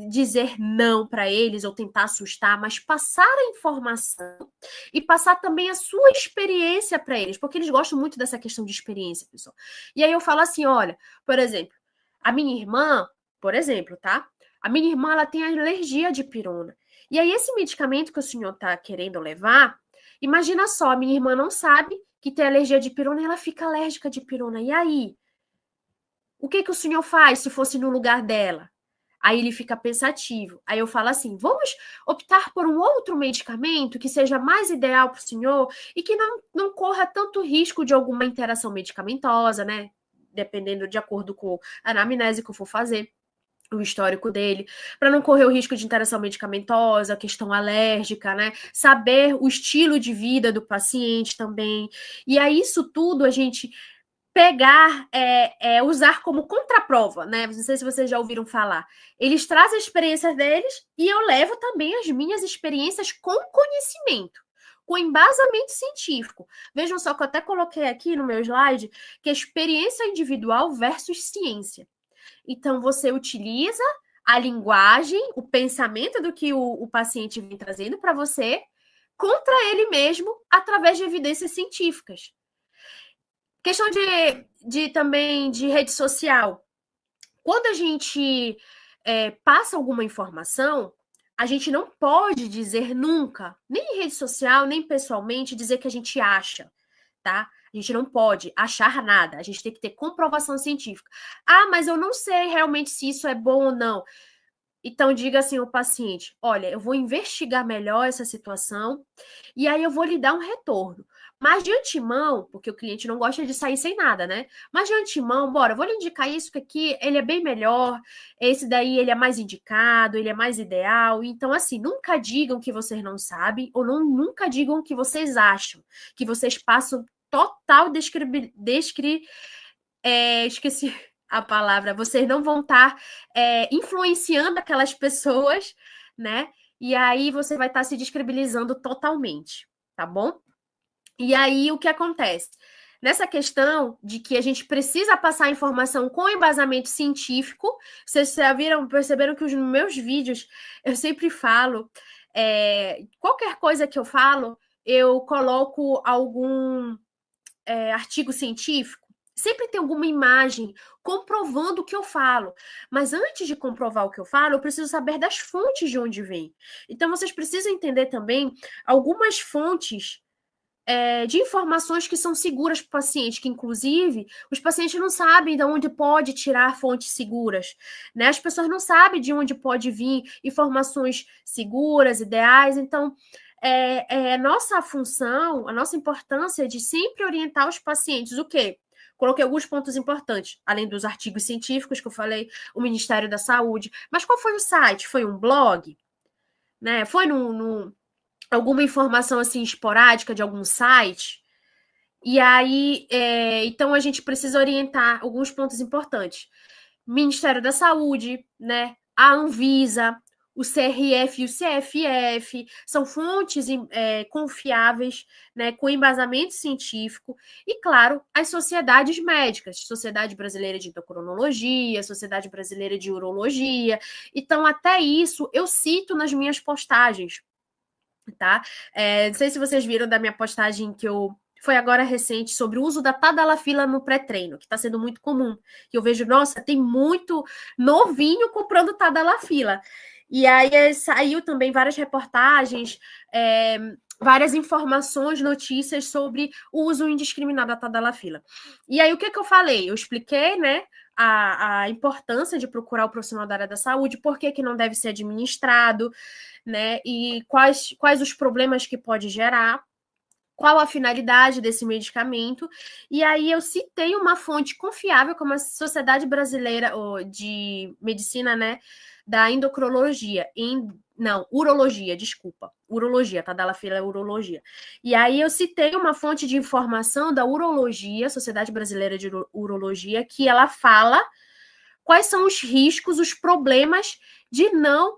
dizer não para eles ou tentar assustar, mas passar a informação e passar também a sua experiência para eles, porque eles gostam muito dessa questão de experiência, pessoal. E aí eu falo assim, olha, por exemplo, a minha irmã, por exemplo, tá? A minha irmã, ela tem alergia de pirona. E aí, esse medicamento que o senhor está querendo levar, imagina só, a minha irmã não sabe que tem alergia de pirona e ela fica alérgica de pirona. E aí? O que o senhor faz se fosse no lugar dela? Aí ele fica pensativo. Aí eu falo assim, vamos optar por um outro medicamento que seja mais ideal para o senhor e que não corra tanto risco de alguma interação medicamentosa, né? Dependendo de acordo com a anamnese que eu for fazer. o histórico dele, para não correr o risco de interação medicamentosa, questão alérgica, né? Saber o estilo de vida do paciente também. E aí, isso tudo a gente pegar, usar como contraprova, né? Não sei se vocês já ouviram falar. Eles trazem as experiências deles e eu levo também as minhas experiências com conhecimento, com embasamento científico. Vejam só que eu até coloquei aqui no meu slide que é experiência individual versus ciência. Então, você utiliza a linguagem, o pensamento do que o paciente vem trazendo para você contra ele mesmo através de evidências científicas. Questão também de rede social. Quando a gente passa alguma informação, a gente não pode dizer nunca, nem em rede social, nem pessoalmente, dizer que a gente acha, tá? A gente não pode achar nada, a gente tem que ter comprovação científica. Ah, mas eu não sei realmente se isso é bom ou não. Então, diga assim ao paciente, olha, eu vou investigar melhor essa situação e aí eu vou lhe dar um retorno. Mas de antemão, porque o cliente não gosta de sair sem nada, né? Mas de antemão, bora, eu vou lhe indicar isso, que aqui ele é bem melhor, esse daí ele é mais indicado, ele é mais ideal. Então, assim, nunca digam que vocês não sabem ou nunca digam que vocês acham, que vocês passam total esqueci a palavra, vocês não vão estar influenciando aquelas pessoas, né? E aí você vai estar se descredibilizando totalmente, tá bom? E aí o que acontece? Nessa questão de que a gente precisa passar a informação com embasamento científico, vocês já perceberam que os meus vídeos eu sempre falo, qualquer coisa que eu falo, eu coloco algum artigo científico, sempre tem alguma imagem comprovando o que eu falo. Mas antes de comprovar o que eu falo, eu preciso saber das fontes de onde vem. Então, vocês precisam entender também algumas fontes de informações que são seguras para o paciente, que, inclusive, os pacientes não sabem de onde pode tirar fontes seguras, né? As pessoas não sabem de onde pode vir informações seguras, ideais. Então, nossa função, a nossa importância é de sempre orientar os pacientes. O quê? Coloquei alguns pontos importantes, além dos artigos científicos que eu falei, o Ministério da Saúde. Mas qual foi o site? Foi um blog? Né? Foi alguma informação assim esporádica de algum site? E aí, então a gente precisa orientar alguns pontos importantes. Ministério da Saúde, né? A Anvisa, o CRF e o CFF, são fontes confiáveis, né, com embasamento científico, e, claro, as sociedades médicas, Sociedade Brasileira de Endocrinologia, Sociedade Brasileira de Urologia. Então, até isso eu cito nas minhas postagens, tá? Não sei se vocês viram da minha postagem foi agora recente, sobre o uso da tadalafila no pré-treino, que está sendo muito comum. E eu vejo, nossa, tem muito novinho comprando tadalafila. E aí saiu também várias reportagens, várias informações, notícias sobre o uso indiscriminado da tadalafila. E aí o que eu falei? Eu expliquei, né, a importância de procurar o profissional da área da saúde, por que não deve ser administrado, né, e quais os problemas que pode gerar, qual a finalidade desse medicamento. E aí eu citei uma fonte confiável, como a Sociedade Brasileira de Medicina, né, da Endocrinologia, Urologia, desculpa. Urologia, tadalafila é urologia. E aí eu citei uma fonte de informação da Urologia, Sociedade Brasileira de Urologia, que ela fala quais são os riscos, os problemas de não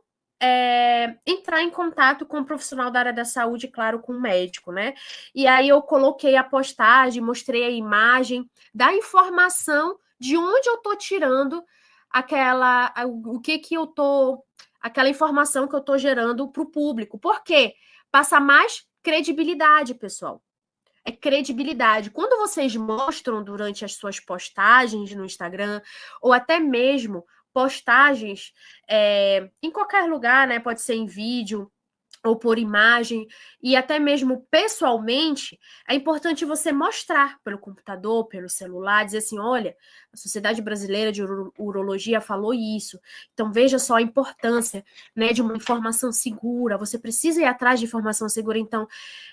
entrar em contato com um profissional da área da saúde, claro, com um médico, né? E aí eu coloquei a postagem, mostrei a imagem da informação de onde eu tô tirando aquela informação que eu tô gerando para o público. Por quê? Passa mais credibilidade, pessoal. É credibilidade. Quando vocês mostram durante as suas postagens no Instagram, ou até mesmo postagens em qualquer lugar, né? Pode ser em vídeo ou por imagem, e até mesmo pessoalmente, é importante você mostrar pelo computador, pelo celular, dizer assim, olha, a Sociedade Brasileira de Urologia falou isso, então veja só a importância, né, de uma informação segura, você precisa ir atrás de informação segura. Então,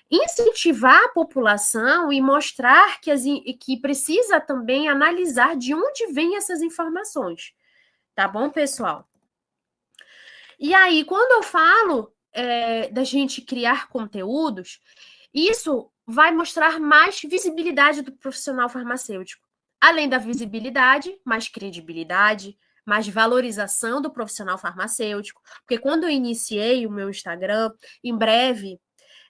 incentivar a população e mostrar que precisa também analisar de onde vêm essas informações. Tá bom, pessoal? E aí, quando eu falo da gente criar conteúdos, isso vai mostrar mais visibilidade do profissional farmacêutico. Além da visibilidade, mais credibilidade, mais valorização do profissional farmacêutico. Porque quando eu iniciei o meu Instagram, em breve,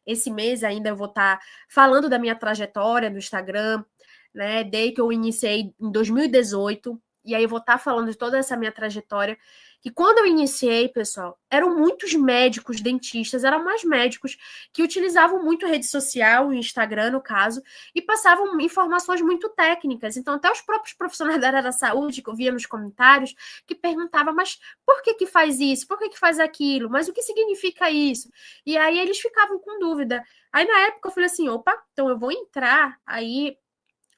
esse mês ainda eu vou estar falando da minha trajetória no Instagram, né? Desde que eu iniciei em 2018, e aí eu vou estar falando de toda essa minha trajetória. Que quando eu iniciei, pessoal, eram muitos médicos, dentistas, eram mais médicos que utilizavam muito a rede social, o Instagram, no caso, e passavam informações muito técnicas. Então, até os próprios profissionais da área da saúde, que eu via nos comentários, que perguntavam, mas por que faz isso? Por que faz aquilo? Mas o que significa isso? E aí eles ficavam com dúvida. Aí, na época, eu falei assim, opa, então eu vou entrar aí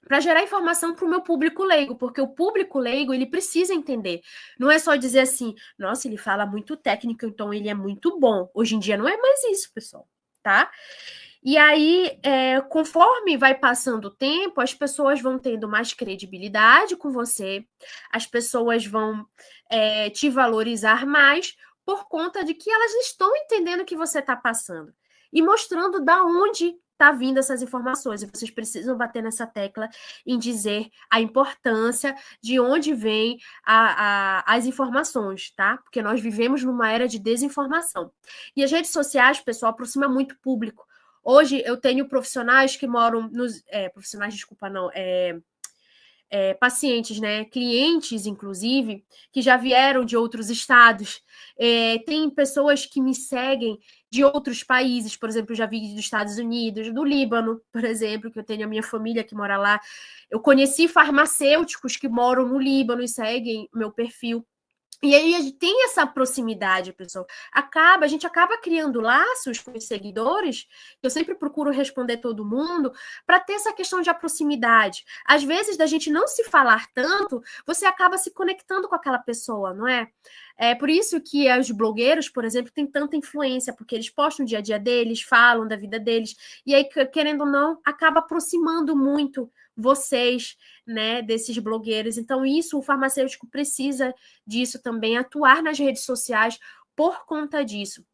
para gerar informação para o meu público leigo, porque o público leigo, ele precisa entender. Não é só dizer assim, nossa, ele fala muito técnico, então ele é muito bom. Hoje em dia não é mais isso, pessoal, tá? E aí, conforme vai passando o tempo, as pessoas vão tendo mais credibilidade com você, as pessoas vão te valorizar mais por conta de que elas estão entendendo o que você está passando e mostrando da onde está vindo essas informações. E vocês precisam bater nessa tecla em dizer a importância de onde vem as informações, tá? Porque nós vivemos numa era de desinformação. E as redes sociais, pessoal, aproxima muito o público. Hoje eu tenho profissionais que moram nos... pacientes, né? Clientes, inclusive, que já vieram de outros estados. Tem pessoas que me seguem de outros países, por exemplo, eu já vi dos Estados Unidos, do Líbano, por exemplo, que eu tenho a minha família que mora lá. Eu conheci farmacêuticos que moram no Líbano e seguem meu perfil. E aí a gente tem essa proximidade, pessoal. A gente acaba criando laços com os seguidores, eu sempre procuro responder todo mundo, para ter essa questão de proximidade. Às vezes, da gente não se falar tanto, você acaba se conectando com aquela pessoa, não é? É por isso que os blogueiros, por exemplo, têm tanta influência, porque eles postam o dia a dia deles, falam da vida deles, e aí, querendo ou não, acaba aproximando muito vocês, né, desses blogueiros. Então, isso, o farmacêutico precisa disso também, atuar nas redes sociais por conta disso.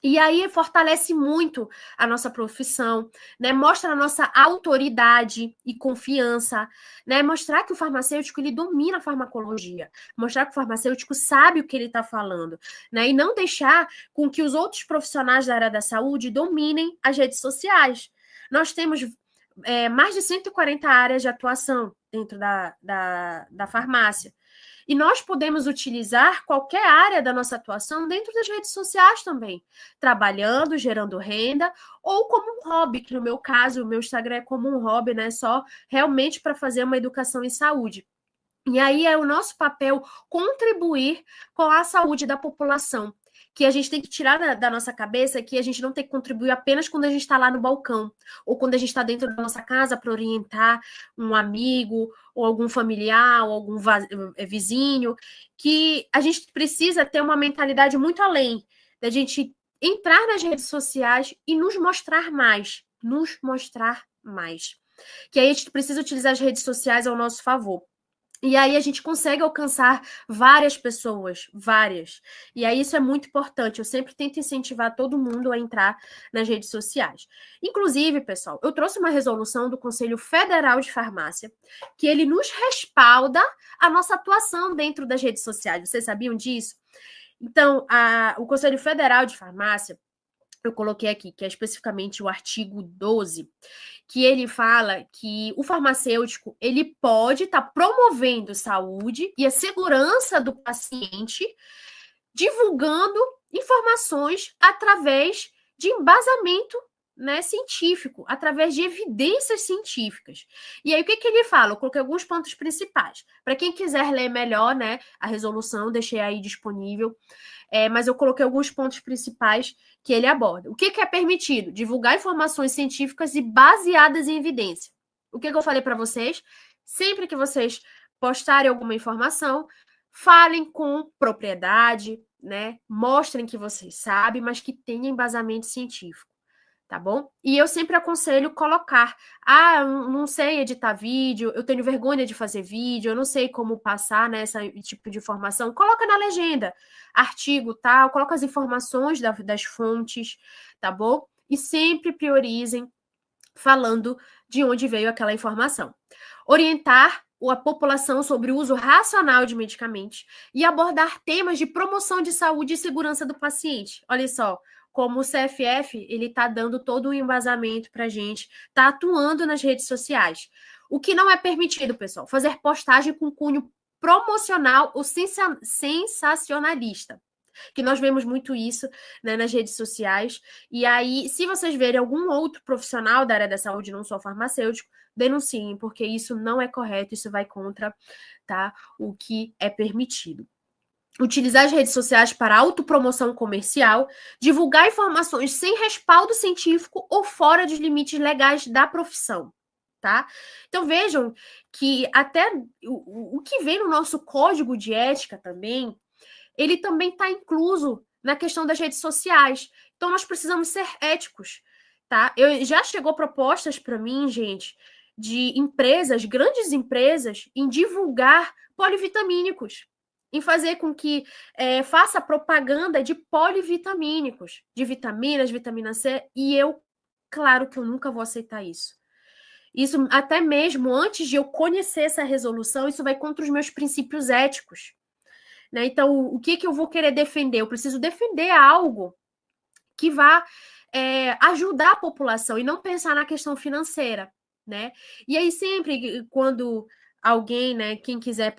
E aí fortalece muito a nossa profissão, né? Mostra a nossa autoridade e confiança, né? Mostrar que o farmacêutico ele domina a farmacologia, mostrar que o farmacêutico sabe o que ele está falando, né? E não deixar com que os outros profissionais da área da saúde dominem as redes sociais. Nós temos mais de 140 áreas de atuação dentro da farmácia. E nós podemos utilizar qualquer área da nossa atuação dentro das redes sociais também, trabalhando, gerando renda, ou como um hobby, que no meu caso, o meu Instagram é como um hobby, né? Só realmente para fazer uma educação em saúde. E aí é o nosso papel contribuir com a saúde da população, que a gente tem que tirar da nossa cabeça que a gente não tem que contribuir apenas quando a gente está lá no balcão, ou quando a gente está dentro da nossa casa para orientar um amigo, ou algum familiar, ou algum vizinho, que a gente precisa ter uma mentalidade muito além, da gente entrar nas redes sociais e nos mostrar mais. Que aí a gente precisa utilizar as redes sociais ao nosso favor. E aí a gente consegue alcançar várias pessoas, várias. E aí isso é muito importante. Eu sempre tento incentivar todo mundo a entrar nas redes sociais. Inclusive, pessoal, eu trouxe uma resolução do Conselho Federal de Farmácia que ele nos respalda a nossa atuação dentro das redes sociais. Vocês sabiam disso? Então, o Conselho Federal de Farmácia, eu coloquei aqui, que é especificamente o artigo 12, que ele fala que o farmacêutico ele pode estar promovendo saúde e a segurança do paciente, divulgando informações através de embasamento, né, científico, através de evidências científicas. E aí, o que ele fala? Eu coloquei alguns pontos principais. Para quem quiser ler melhor, né, a resolução, deixei aí disponível. Mas eu coloquei alguns pontos principais que ele aborda. O que é permitido? Divulgar informações científicas e baseadas em evidência. O que eu falei para vocês? Sempre que vocês postarem alguma informação, falem com propriedade, né? Mostrem que vocês sabem, mas que tenha embasamento científico, tá bom? E eu sempre aconselho colocar, não sei editar vídeo, eu tenho vergonha de fazer vídeo, eu não sei como passar, né, esse tipo de informação, coloca na legenda, artigo tal, coloca as informações das fontes, tá bom? E sempre priorizem falando de onde veio aquela informação. Orientar a população sobre o uso racional de medicamentos e abordar temas de promoção de saúde e segurança do paciente. Olha só, como o CFF, ele está dando todo o embasamento para a gente, está atuando nas redes sociais. O que não é permitido, pessoal, fazer postagem com cunho promocional ou sensacionalista, que nós vemos muito isso, né, nas redes sociais. E aí, se vocês verem algum outro profissional da área da saúde, não só farmacêutico, denunciem, porque isso não é correto, isso vai contra, tá, o que é permitido. Utilizar as redes sociais para autopromoção comercial, divulgar informações sem respaldo científico ou fora dos limites legais da profissão, tá? Então vejam que até o que vem no nosso código de ética também, ele também está incluso na questão das redes sociais. Então nós precisamos ser éticos, tá? Já chegou propostas para mim, gente, de empresas, grandes empresas, em divulgar polivitamínicos, em fazer com que faça propaganda de polivitamínicos, de vitaminas, vitamina C, e claro que eu nunca vou aceitar isso. Isso, até mesmo antes de eu conhecer essa resolução, isso vai contra os meus princípios éticos, né? Então, o que eu vou querer defender? Eu preciso defender algo que vá ajudar a população e não pensar na questão financeira, né? E aí, sempre quando alguém, né, quem quiser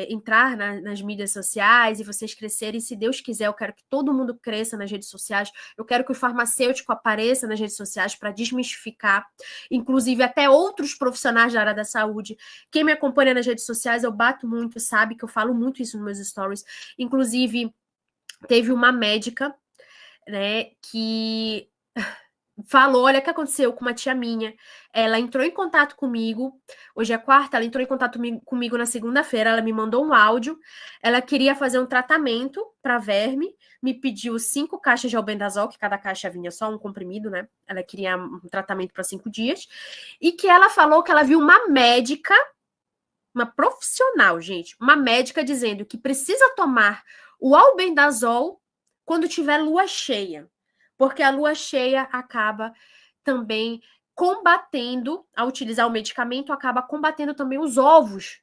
entrar nas mídias sociais e vocês crescerem, se Deus quiser, eu quero que todo mundo cresça nas redes sociais, eu quero que o farmacêutico apareça nas redes sociais para desmistificar, inclusive até outros profissionais da área da saúde. Quem me acompanha nas redes sociais, eu bato muito, sabe que eu falo muito isso nos meus stories. Inclusive, teve uma médica, né, que falou, olha o que aconteceu com uma tia minha. Ela entrou em contato comigo, hoje é quarta, ela entrou em contato comigo na segunda-feira, ela me mandou um áudio, ela queria fazer um tratamento para verme, me pediu 5 caixas de albendazol, que cada caixa vinha só um comprimido, né? Ela queria um tratamento para 5 dias, e que ela falou que ela viu uma médica, uma profissional, gente, uma médica dizendo que precisa tomar o albendazol quando tiver lua cheia, porque a lua cheia acaba também combatendo, ao utilizar o medicamento, acaba combatendo também os ovos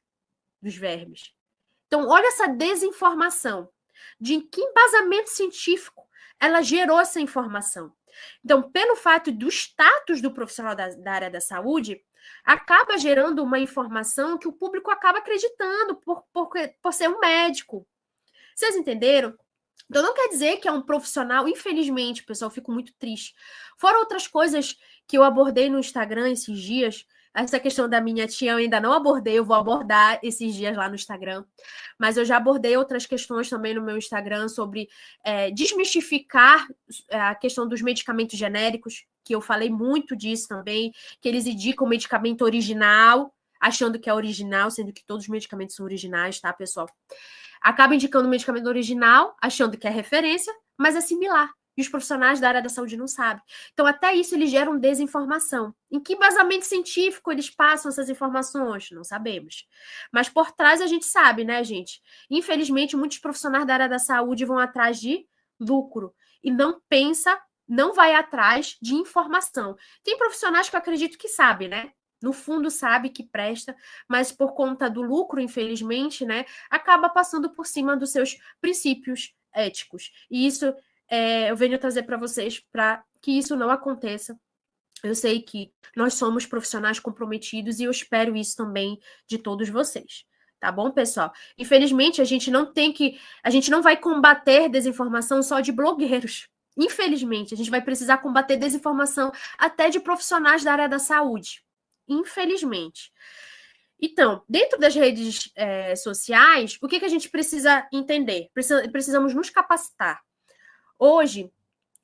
dos vermes. Então, olha essa desinformação. De que embasamento científico ela gerou essa informação. Então, pelo fato do status do profissional da área da saúde, acaba gerando uma informação que o público acaba acreditando por ser um médico. Vocês entenderam? Então, não quer dizer que é um profissional, infelizmente, pessoal, eu fico muito triste. Fora outras coisas que eu abordei no Instagram esses dias, essa questão da minha tia eu ainda não abordei, eu vou abordar esses dias lá no Instagram, mas eu já abordei outras questões também no meu Instagram sobre desmistificar a questão dos medicamentos genéricos, que eu falei muito disso também, que eles indicam o medicamento original, achando que é original, sendo que todos os medicamentos são originais, tá, pessoal? Acaba indicando o medicamento original, achando que é referência, mas é similar. E os profissionais da área da saúde não sabem. Então, até isso, eles geram desinformação. Em que embasamento científico eles passam essas informações? Não sabemos. Mas por trás a gente sabe, né, gente? Infelizmente, muitos profissionais da área da saúde vão atrás de lucro. E não vai atrás de informação. Tem profissionais que eu acredito que sabem, né? No fundo sabe que presta, mas por conta do lucro, infelizmente, né, acaba passando por cima dos seus princípios éticos. E isso eu venho trazer para vocês para que isso não aconteça. Eu sei que nós somos profissionais comprometidos e eu espero isso também de todos vocês. Tá bom, pessoal? Infelizmente, a gente não vai combater desinformação só de blogueiros. Infelizmente, a gente vai precisar combater desinformação até de profissionais da área da saúde. Infelizmente. Então, dentro das redes sociais, o que a gente precisa entender? Precisamos nos capacitar. Hoje,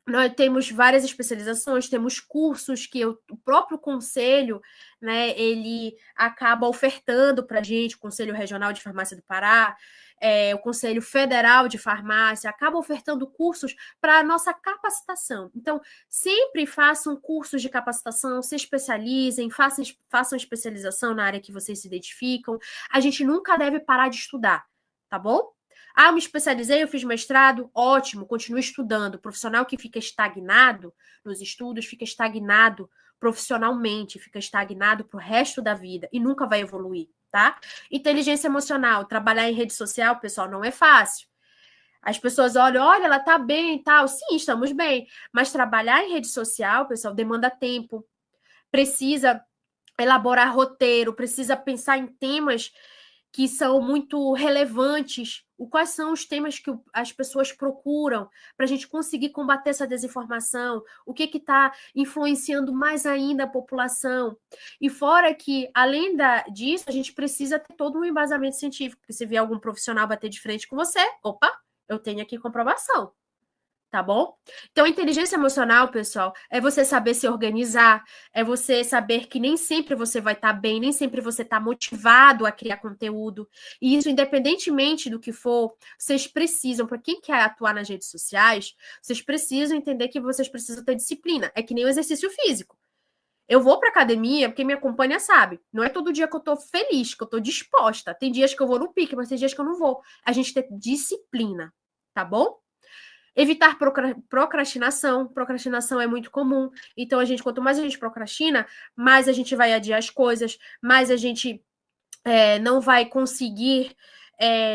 nós temos várias especializações, temos cursos que o próprio conselho, né, ele acaba ofertando para a gente, o Conselho Regional de Farmácia do Pará, o Conselho Federal de Farmácia, acaba ofertando cursos para a nossa capacitação. Então, sempre façam cursos de capacitação, se especializem, façam especialização na área que vocês se identificam. A gente nunca deve parar de estudar, tá bom? Ah, eu me especializei, eu fiz mestrado, ótimo, continue estudando. O profissional que fica estagnado nos estudos, fica estagnado profissionalmente, fica estagnado para o resto da vida e nunca vai evoluir, tá? Inteligência emocional, trabalhar em rede social, pessoal, não é fácil. As pessoas olham, olha, ela tá bem e tal. Sim, estamos bem. Mas trabalhar em rede social, pessoal, demanda tempo. Precisa elaborar roteiro, precisa pensar em temas que são muito relevantes. Quais são os temas que as pessoas procuram para a gente conseguir combater essa desinformação? O que está influenciando mais ainda a população? E fora que, além disso, a gente precisa ter todo um embasamento científico. Porque se vier algum profissional bater de frente com você, opa, eu tenho aqui comprovação. Tá bom? Então, inteligência emocional, pessoal, é você saber se organizar, é você saber que nem sempre você vai estar bem, nem sempre você está motivado a criar conteúdo. E isso, independentemente do que for, vocês precisam, para quem quer atuar nas redes sociais, vocês precisam entender que vocês precisam ter disciplina. É que nem o exercício físico. Eu vou para academia, porque me acompanha sabe. Não é todo dia que eu tô feliz, que eu tô disposta. Tem dias que eu vou no pique, mas tem dias que eu não vou. A gente tem disciplina, tá bom? Evitar procrastinação. Procrastinação é muito comum. Então, quanto mais a gente procrastina, mais a gente vai adiar as coisas, mais a gente não vai conseguir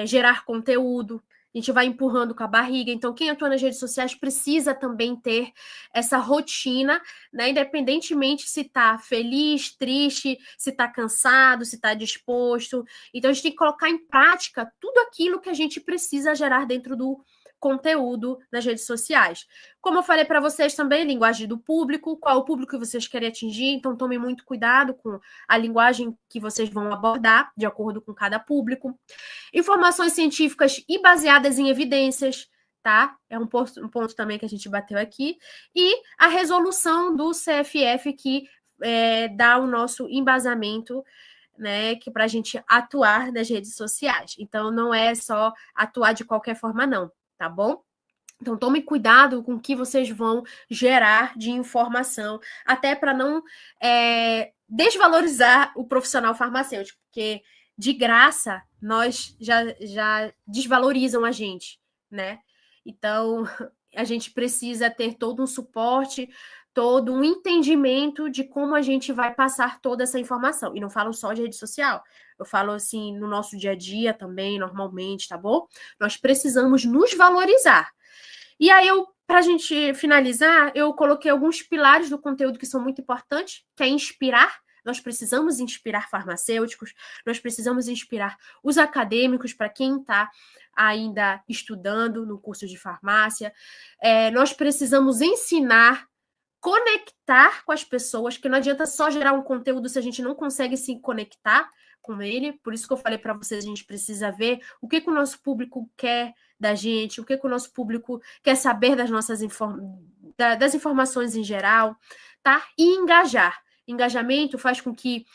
gerar conteúdo. A gente vai empurrando com a barriga. Então, quem atua nas redes sociais precisa também ter essa rotina, né? Independentemente se está feliz, triste, se está cansado, se está disposto. Então, a gente tem que colocar em prática tudo aquilo que a gente precisa gerar dentro do conteúdo nas redes sociais. Como eu falei para vocês também, linguagem do público, qual o público que vocês querem atingir, então tomem muito cuidado com a linguagem que vocês vão abordar, de acordo com cada público. Informações científicas e baseadas em evidências, tá? É um ponto também que a gente bateu aqui. E a resolução do CFF, que dá o nosso embasamento, né, que para a gente atuar nas redes sociais. Então, não é só atuar de qualquer forma, não. Tá bom? Então, tomem cuidado com o que vocês vão gerar de informação, até para não desvalorizar o profissional farmacêutico, porque de graça nós já desvalorizam a gente, né? Então, a gente precisa ter todo um suporte, todo um entendimento de como a gente vai passar toda essa informação. E não falo só de rede social, eu falo assim no nosso dia a dia também, normalmente, tá bom? Nós precisamos nos valorizar. E aí, para a gente finalizar, eu coloquei alguns pilares do conteúdo que são muito importantes, que é inspirar. Nós precisamos inspirar farmacêuticos, nós precisamos inspirar os acadêmicos, para quem está ainda estudando no curso de farmácia. Nós precisamos ensinar, conectar com as pessoas, que não adianta só gerar um conteúdo se a gente não consegue se conectar com ele. Por isso que eu falei para vocês, a gente precisa ver o que o nosso público quer da gente, o que o nosso público quer saber das nossas das informações em geral, tá? E engajar. Engajamento faz com que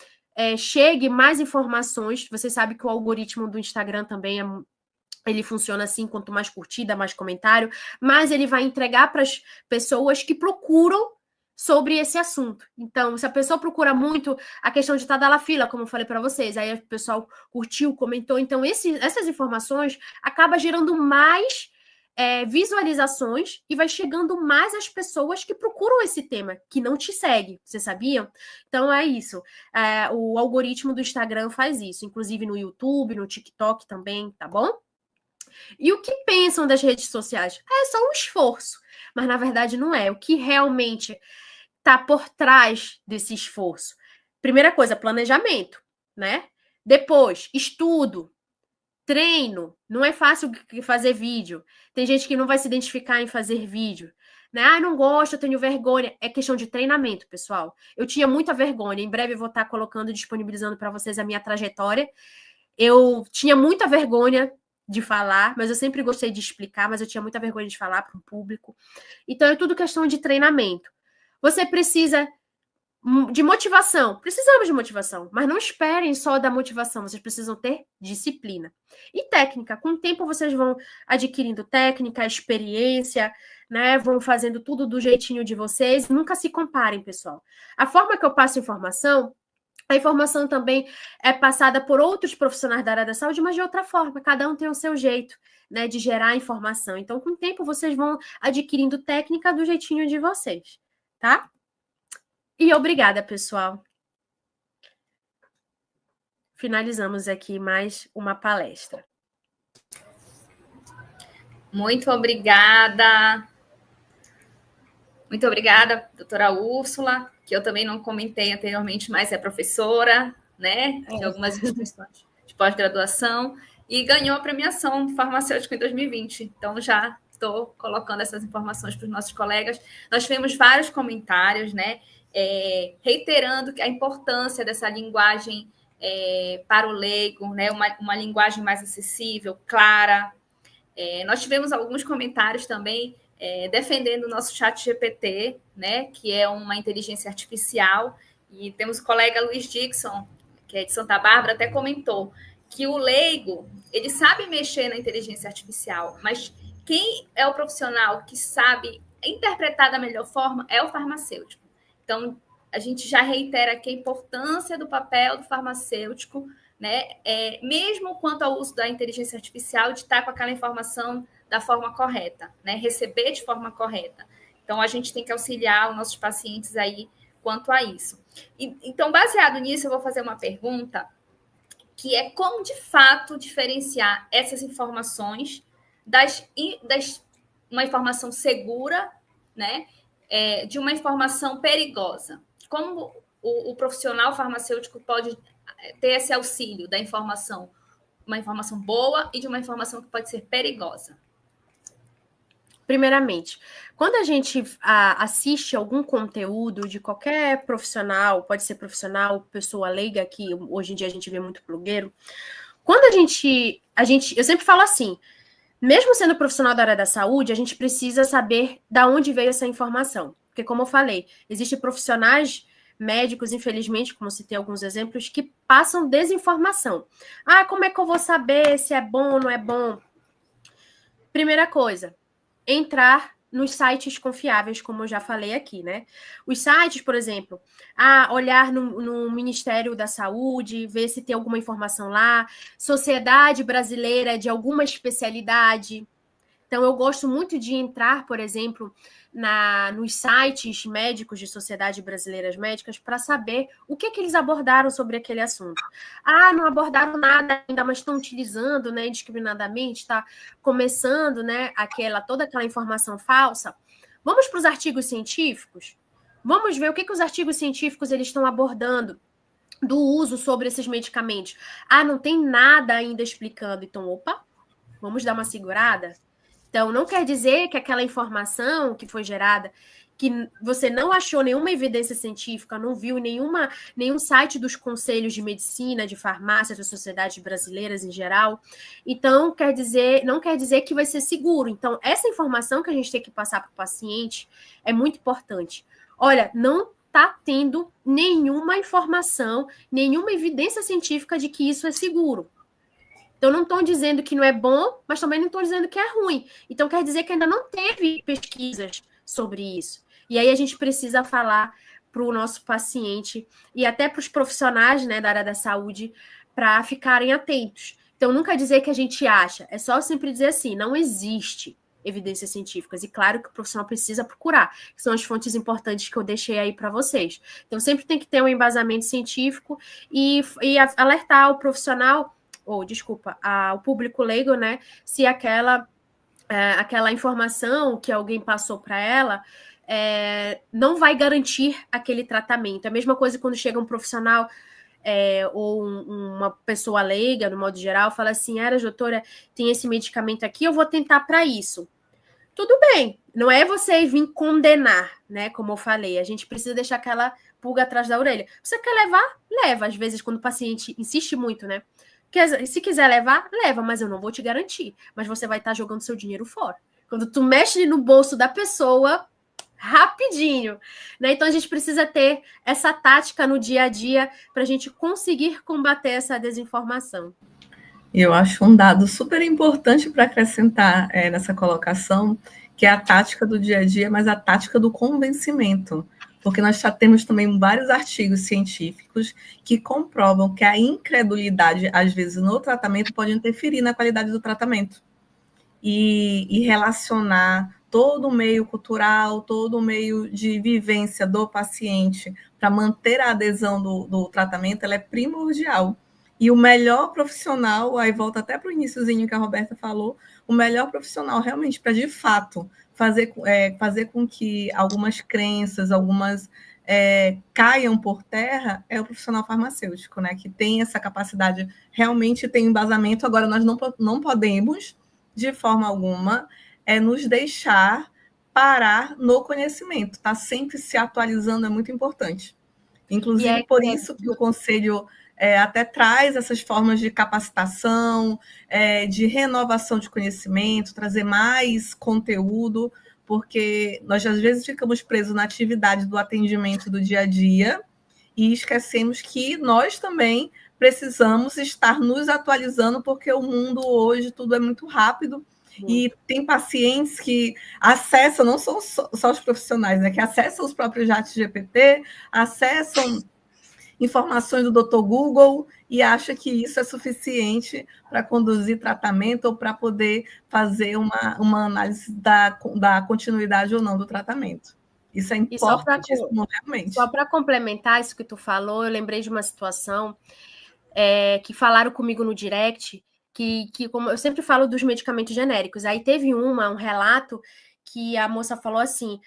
chegue mais informações. Você sabe que o algoritmo do Instagram também ele funciona assim, quanto mais curtida, mais comentário, mais ele vai entregar para as pessoas que procuram sobre esse assunto. Então, se a pessoa procura muito a questão de Tadalafila, como eu falei para vocês, aí o pessoal curtiu, comentou, então essas informações acabam gerando mais visualizações e vai chegando mais às pessoas que procuram esse tema, que não te seguem, vocês sabiam? Então é isso, o algoritmo do Instagram faz isso, inclusive no YouTube, no TikTok também, tá bom? E o que pensam das redes sociais? É só um esforço, mas na verdade não é. O que realmente está por trás desse esforço? Primeira coisa, planejamento, né? Depois, estudo, treino. Não é fácil fazer vídeo. Tem gente que não vai se identificar em fazer vídeo, né? Ah, não gosto, eu tenho vergonha. É questão de treinamento, pessoal. Eu tinha muita vergonha. Em breve eu vou estar colocando, disponibilizando para vocês a minha trajetória. Eu tinha muita vergonha de falar, mas eu sempre gostei de explicar, mas eu tinha muita vergonha de falar para o público. Então, é tudo questão de treinamento. Você precisa De motivação. Precisamos de motivação, mas não esperem só da motivação, vocês precisam ter disciplina. E técnica. Com o tempo vocês vão adquirindo técnica, experiência, né? Vão fazendo tudo do jeitinho de vocês. Nunca se comparem, pessoal. A forma que eu passo informação, a informação também é passada por outros profissionais da área da saúde, mas de outra forma. Cada um tem o seu jeito, né, de gerar informação. Então, com o tempo, vocês vão adquirindo técnica do jeitinho de vocês, tá? E obrigada, pessoal. Finalizamos aqui mais uma palestra. Muito obrigada. Muito obrigada, doutora Úrsula, que eu também não comentei anteriormente, mas é professora, né, de algumas instituições de pós-graduação, e ganhou a premiação farmacêutica em 2020. Então, já estou colocando essas informações para os nossos colegas. Nós tivemos vários comentários, né, reiterando a importância dessa linguagem para o leigo, né, uma linguagem mais acessível, clara. Nós tivemos alguns comentários também defendendo o nosso chat GPT, né, que é uma inteligência artificial, e temos o colega Luiz Dixon, que é de Santa Bárbara, até comentou que o leigo, ele sabe mexer na inteligência artificial, mas quem é o profissional que sabe interpretar da melhor forma é o farmacêutico. Então, a gente já reitera aqui a importância do papel do farmacêutico, né, mesmo quanto ao uso da inteligência artificial, de estar com aquela informação da forma correta, né, receber de forma correta. Então, a gente tem que auxiliar os nossos pacientes aí quanto a isso. Então, baseado nisso, eu vou fazer uma pergunta, que é como, de fato, diferenciar essas informações uma informação segura, né, de uma informação perigosa. Como o profissional farmacêutico pode ter esse auxílio da informação, uma informação boa e de uma informação que pode ser perigosa? Primeiramente, quando a gente assiste algum conteúdo de qualquer profissional, pode ser profissional, pessoa leiga, que hoje em dia a gente vê muito blogueiro, quando eu sempre falo assim, mesmo sendo profissional da área da saúde, a gente precisa saber de onde veio essa informação. Porque, como eu falei, existem profissionais médicos, infelizmente, como citei alguns exemplos, que passam desinformação. Como é que eu vou saber se é bom ou não é bom? Primeira coisa, entrar nos sites confiáveis, como eu já falei aqui, né? Os sites, por exemplo, olhar no Ministério da Saúde, ver se tem alguma informação lá, Sociedade Brasileira de alguma especialidade. Então, eu gosto muito de entrar, por exemplo, nos sites médicos de sociedades brasileiras médicas para saber o que eles abordaram sobre aquele assunto. Não abordaram nada ainda, mas estão utilizando, né, indiscriminadamente, está começando, né, toda aquela informação falsa. Vamos para os artigos científicos? Vamos ver o que os artigos científicos eles estão abordando do uso sobre esses medicamentos. Não tem nada ainda explicando. Então, vamos dar uma segurada? Então, não quer dizer que aquela informação que foi gerada, que você não achou nenhuma evidência científica, não viu nenhum site dos conselhos de medicina, de farmácia, das sociedades brasileiras em geral. Então, não quer dizer que vai ser seguro. Então, essa informação que a gente tem que passar para o paciente é muito importante. Olha, não está tendo nenhuma informação, nenhuma evidência científica de que isso é seguro. Então, não estou dizendo que não é bom, mas também não estou dizendo que é ruim. Então, quer dizer que ainda não teve pesquisas sobre isso. E aí a gente precisa falar para o nosso paciente e até para os profissionais, né, da área da saúde para ficarem atentos. Então, nunca dizer que a gente acha. É só sempre dizer assim, não existe evidências científicas. E claro que o profissional precisa procurar, que são as fontes importantes que eu deixei aí para vocês. Então, sempre tem que ter um embasamento científico e alertar o profissional... o público leigo, né, se aquela informação que alguém passou para ela não vai garantir aquele tratamento. É a mesma coisa quando chega um profissional ou uma pessoa leiga, no modo geral, fala assim, doutora, tem esse medicamento aqui, eu vou tentar para isso. Tudo bem, não é você vir condenar, né, como eu falei, a gente precisa deixar aquela pulga atrás da orelha. Você quer levar? Leva. Às vezes, quando o paciente insiste muito, né, se quiser levar, leva, mas eu não vou te garantir. Mas você vai estar jogando seu dinheiro fora. Quando tu mexe no bolso da pessoa, rapidinho, né? Então a gente precisa ter essa tática no dia a dia para a gente conseguir combater essa desinformação. Eu acho um dado super importante para acrescentar nessa colocação, que é a tática do dia a dia, mas a tática do convencimento. Porque nós já temos também vários artigos científicos que comprovam que a incredulidade, às vezes, no tratamento pode interferir na qualidade do tratamento. E relacionar todo o meio cultural, todo o meio de vivência do paciente para manter a adesão do tratamento, ela é primordial. E o melhor profissional, aí volta até para o iniciozinho que a Roberta falou, o melhor profissional realmente para, de fato, fazer com que algumas crenças, algumas caiam por terra, é o profissional farmacêutico, né? Que tem essa capacidade, realmente tem embasamento. Agora, nós não podemos, de forma alguma, nos deixar parar no conhecimento. Tá sempre se atualizando, é muito importante. Inclusive, por isso que o Conselho até traz essas formas de capacitação, de renovação de conhecimento, trazer mais conteúdo, porque nós, às vezes, ficamos presos na atividade do atendimento do dia a dia e esquecemos que nós também precisamos estar nos atualizando, porque o mundo hoje, tudo é muito rápido, e tem pacientes que acessam, não são só os profissionais, né, que acessam os próprios chats GPT, acessam informações do Dr. Google e acha que isso é suficiente para conduzir tratamento ou para poder fazer uma análise da continuidade ou não do tratamento. Isso é importantíssimo, realmente. Só para complementar isso que tu falou, eu lembrei de uma situação que falaram comigo no direct, que como eu sempre falo dos medicamentos genéricos, aí teve um relato que a moça falou assim,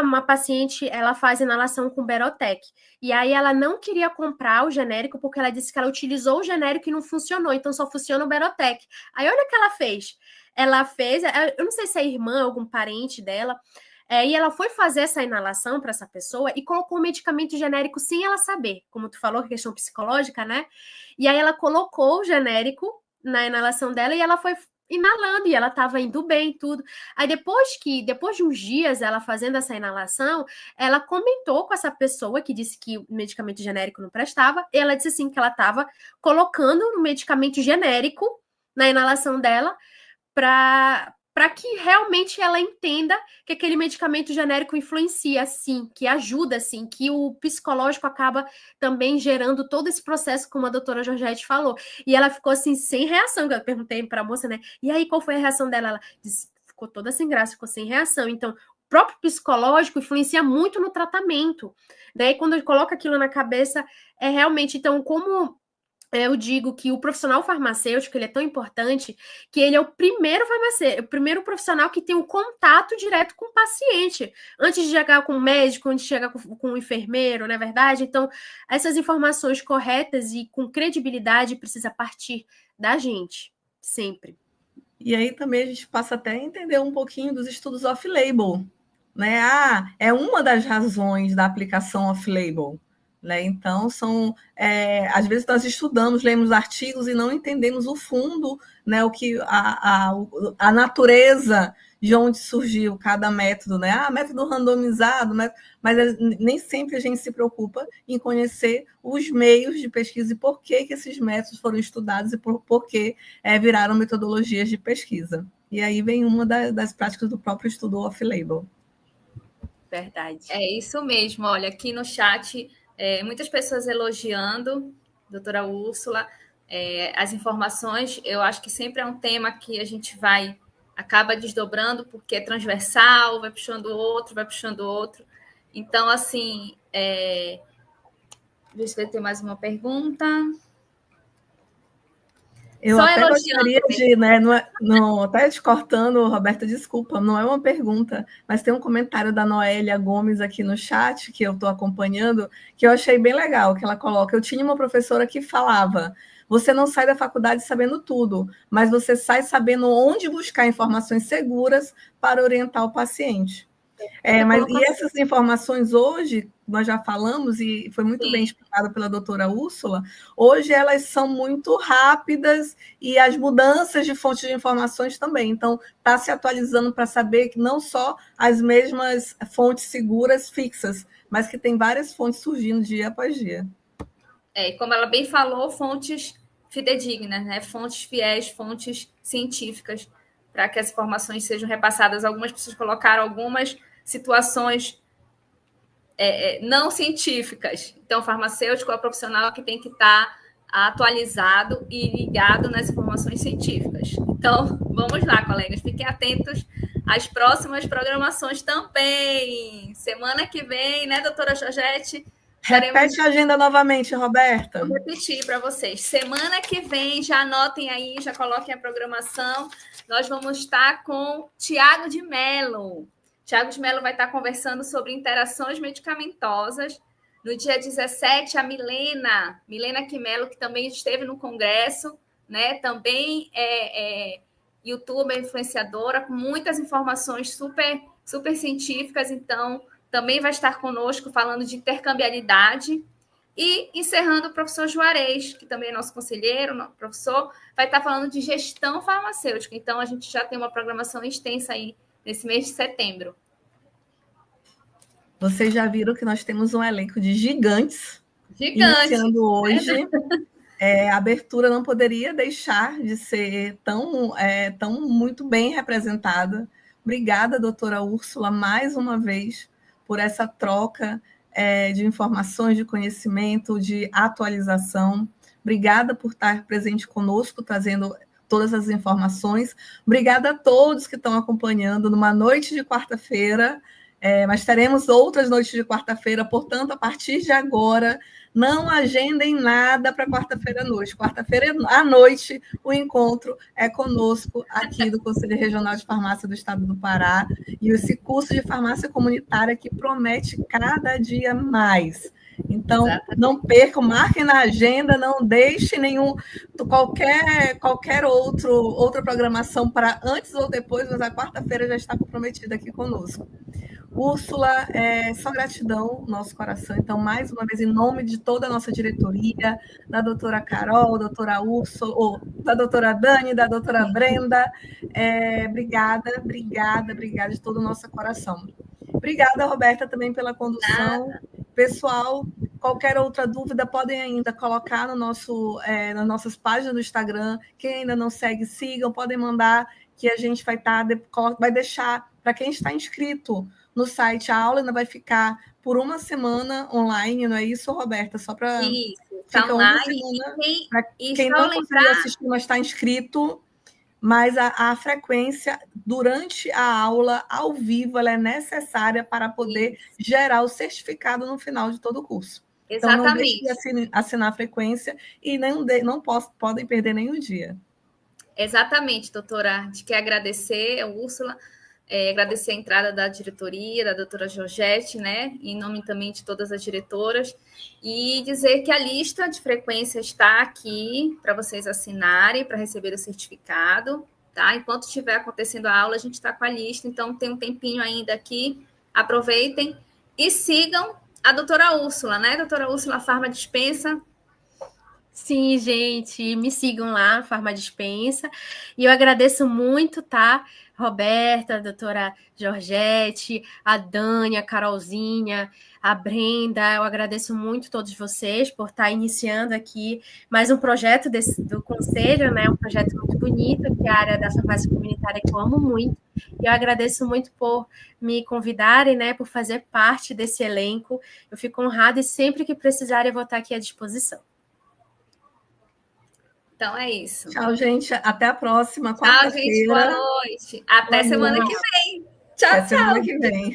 uma paciente, ela faz inalação com Berotec, e aí ela não queria comprar o genérico, porque ela disse que ela utilizou o genérico e não funcionou, então só funciona o Berotec. Aí olha o que ela fez, eu não sei se é irmã, algum parente dela, e ela foi fazer essa inalação para essa pessoa e colocou o medicamento genérico sem ela saber, como tu falou, questão psicológica, né? E aí ela colocou o genérico na inalação dela e ela foi inalando, e ela estava indo bem, tudo. Aí depois de uns dias ela fazendo essa inalação, ela comentou com essa pessoa que disse que o medicamento genérico não prestava, e ela disse assim que ela estava colocando o medicamento genérico na inalação dela para que realmente ela entenda que aquele medicamento genérico influencia, sim, que ajuda, sim, que o psicológico acaba também gerando todo esse processo, como a doutora Georgette falou. E ela ficou assim, sem reação, eu perguntei para a moça, né? E aí, qual foi a reação dela? Ela disse, ficou toda sem graça, ficou sem reação. Então, o próprio psicológico influencia muito no tratamento, né? E quando ele coloca aquilo na cabeça, realmente, então, como eu digo que o profissional farmacêutico, ele é tão importante que ele é o primeiro farmacêutico, o primeiro profissional que tem um contato direto com o paciente, antes de chegar com o médico, antes de chegar com o enfermeiro, não é verdade? Então, essas informações corretas e com credibilidade precisa partir da gente, sempre. E aí também a gente passa até a entender um pouquinho dos estudos off-label, né? É uma das razões da aplicação off-label. Né? Então, às vezes nós estudamos, lemos artigos e não entendemos o fundo, né? O que a natureza de onde surgiu cada método, né? Método randomizado, mas nem sempre a gente se preocupa em conhecer os meios de pesquisa e por que esses métodos foram estudados e por que viraram metodologias de pesquisa. E aí vem uma das práticas do próprio estudo off-label. Verdade. É isso mesmo. Olha, aqui no chat... muitas pessoas elogiando, doutora Úrsula, as informações. Eu acho que sempre é um tema que a gente acaba desdobrando, porque é transversal, vai puxando outro. Então, assim, deixa eu ver, tem mais uma pergunta. Eu só até gostaria de, né, até te cortando, Roberta, desculpa, não é uma pergunta, mas tem um comentário da Noélia Gomes aqui no chat, que eu estou acompanhando, que eu achei bem legal, que ela coloca, eu tinha uma professora que falava, você não sai da faculdade sabendo tudo, mas você sai sabendo onde buscar informações seguras para orientar o paciente. Mas e essas informações hoje, nós já falamos, e foi muito bem explicado pela doutora Úrsula, hoje elas são muito rápidas e as mudanças de fontes de informações também. Então, está se atualizando para saber que não só as mesmas fontes seguras fixas, mas que tem várias fontes surgindo dia após dia. Como ela bem falou, fontes fidedignas, né? Fontes fiéis, fontes científicas, para que as informações sejam repassadas. Algumas pessoas colocaram algumas situações não científicas. Então, o farmacêutico é o profissional que tem que estar atualizado e ligado nas informações científicas. Então, vamos lá, colegas, fiquem atentos às próximas programações também. Semana que vem, né, doutora Georgette? Repete a agenda novamente, Roberta. Vou repetir para vocês. Semana que vem, já anotem aí, já coloquem a programação. Nós vamos estar com Tiago de Mello. Tiago de Mello vai estar conversando sobre interações medicamentosas. No dia 17, a Milena Quimelo, que também esteve no congresso, né? Também é youtuber, influenciadora, com muitas informações super científicas. Então, também vai estar conosco falando de intercambiabilidade. E encerrando o professor Juarez, que também é nosso conselheiro, nosso professor, vai estar falando de gestão farmacêutica. Então, a gente já tem uma programação extensa aí nesse mês de setembro. Vocês já viram que nós temos um elenco de gigantes. Iniciando hoje. A abertura não poderia deixar de ser tão muito bem representada. Obrigada, doutora Úrsula, mais uma vez, por essa troca de informações, de conhecimento, de atualização. Obrigada por estar presente conosco, trazendo todas as informações. Obrigada a todos que estão acompanhando numa noite de quarta-feira, mas teremos outras noites de quarta-feira, portanto, a partir de agora, não agendem nada para quarta-feira à noite. Quarta-feira à noite, o encontro é conosco aqui do Conselho Regional de Farmácia do Estado do Pará, e esse curso de farmácia comunitária que promete cada dia mais. Então, não percam, marquem na agenda, não deixem qualquer outra programação para antes ou depois, mas a quarta-feira já está comprometida aqui conosco. Úrsula, só gratidão, nosso coração. Então, mais uma vez, em nome de toda a nossa diretoria, da doutora Carol, doutora Úrsula, da doutora Dani, da doutora Brenda, obrigada de todo o nosso coração. Obrigada, Roberta, também pela condução. Pessoal, qualquer outra dúvida, podem ainda colocar nas nossas páginas do Instagram. Quem ainda não segue, sigam, podem mandar, que a gente vai deixar, para quem está inscrito no site, a aula ainda vai ficar por uma semana online, não é isso, Roberta? Só para... Isso, está online. Para quem não conseguiu assistir, mas está inscrito, mas a frequência durante a aula, ao vivo, ela é necessária para poder gerar o certificado no final de todo o curso. Exatamente. Então, não deixe de assinar a frequência e podem perder nenhum dia. Exatamente, doutora. A gente quer agradecer a Úrsula, agradecer a entrada da diretoria, da doutora Georgette, né, em nome também de todas as diretoras, e dizer que a lista de frequência está aqui para vocês assinarem, para receber o certificado, tá? Enquanto estiver acontecendo a aula, a gente está com a lista, então tem um tempinho ainda aqui, aproveitem e sigam a doutora Úrsula, né, doutora Úrsula Farma Dispensa. Sim, gente, me sigam lá, Farma Dispensa, e eu agradeço muito, tá? Roberta, a doutora Georgette, a Dani, a Carolzinha, a Brenda, eu agradeço muito a todos vocês por estar iniciando aqui mais um projeto do Conselho, né? Um projeto muito bonito, que é a área da farmácia comunitária que eu amo muito, e eu agradeço muito por me convidarem, né? Por fazer parte desse elenco, eu fico honrada e sempre que precisarem eu vou estar aqui à disposição. Então é isso. Tchau, gente. Até a próxima. Tchau, gente. Boa noite. Até semana que vem. Tchau, Até semana que vem.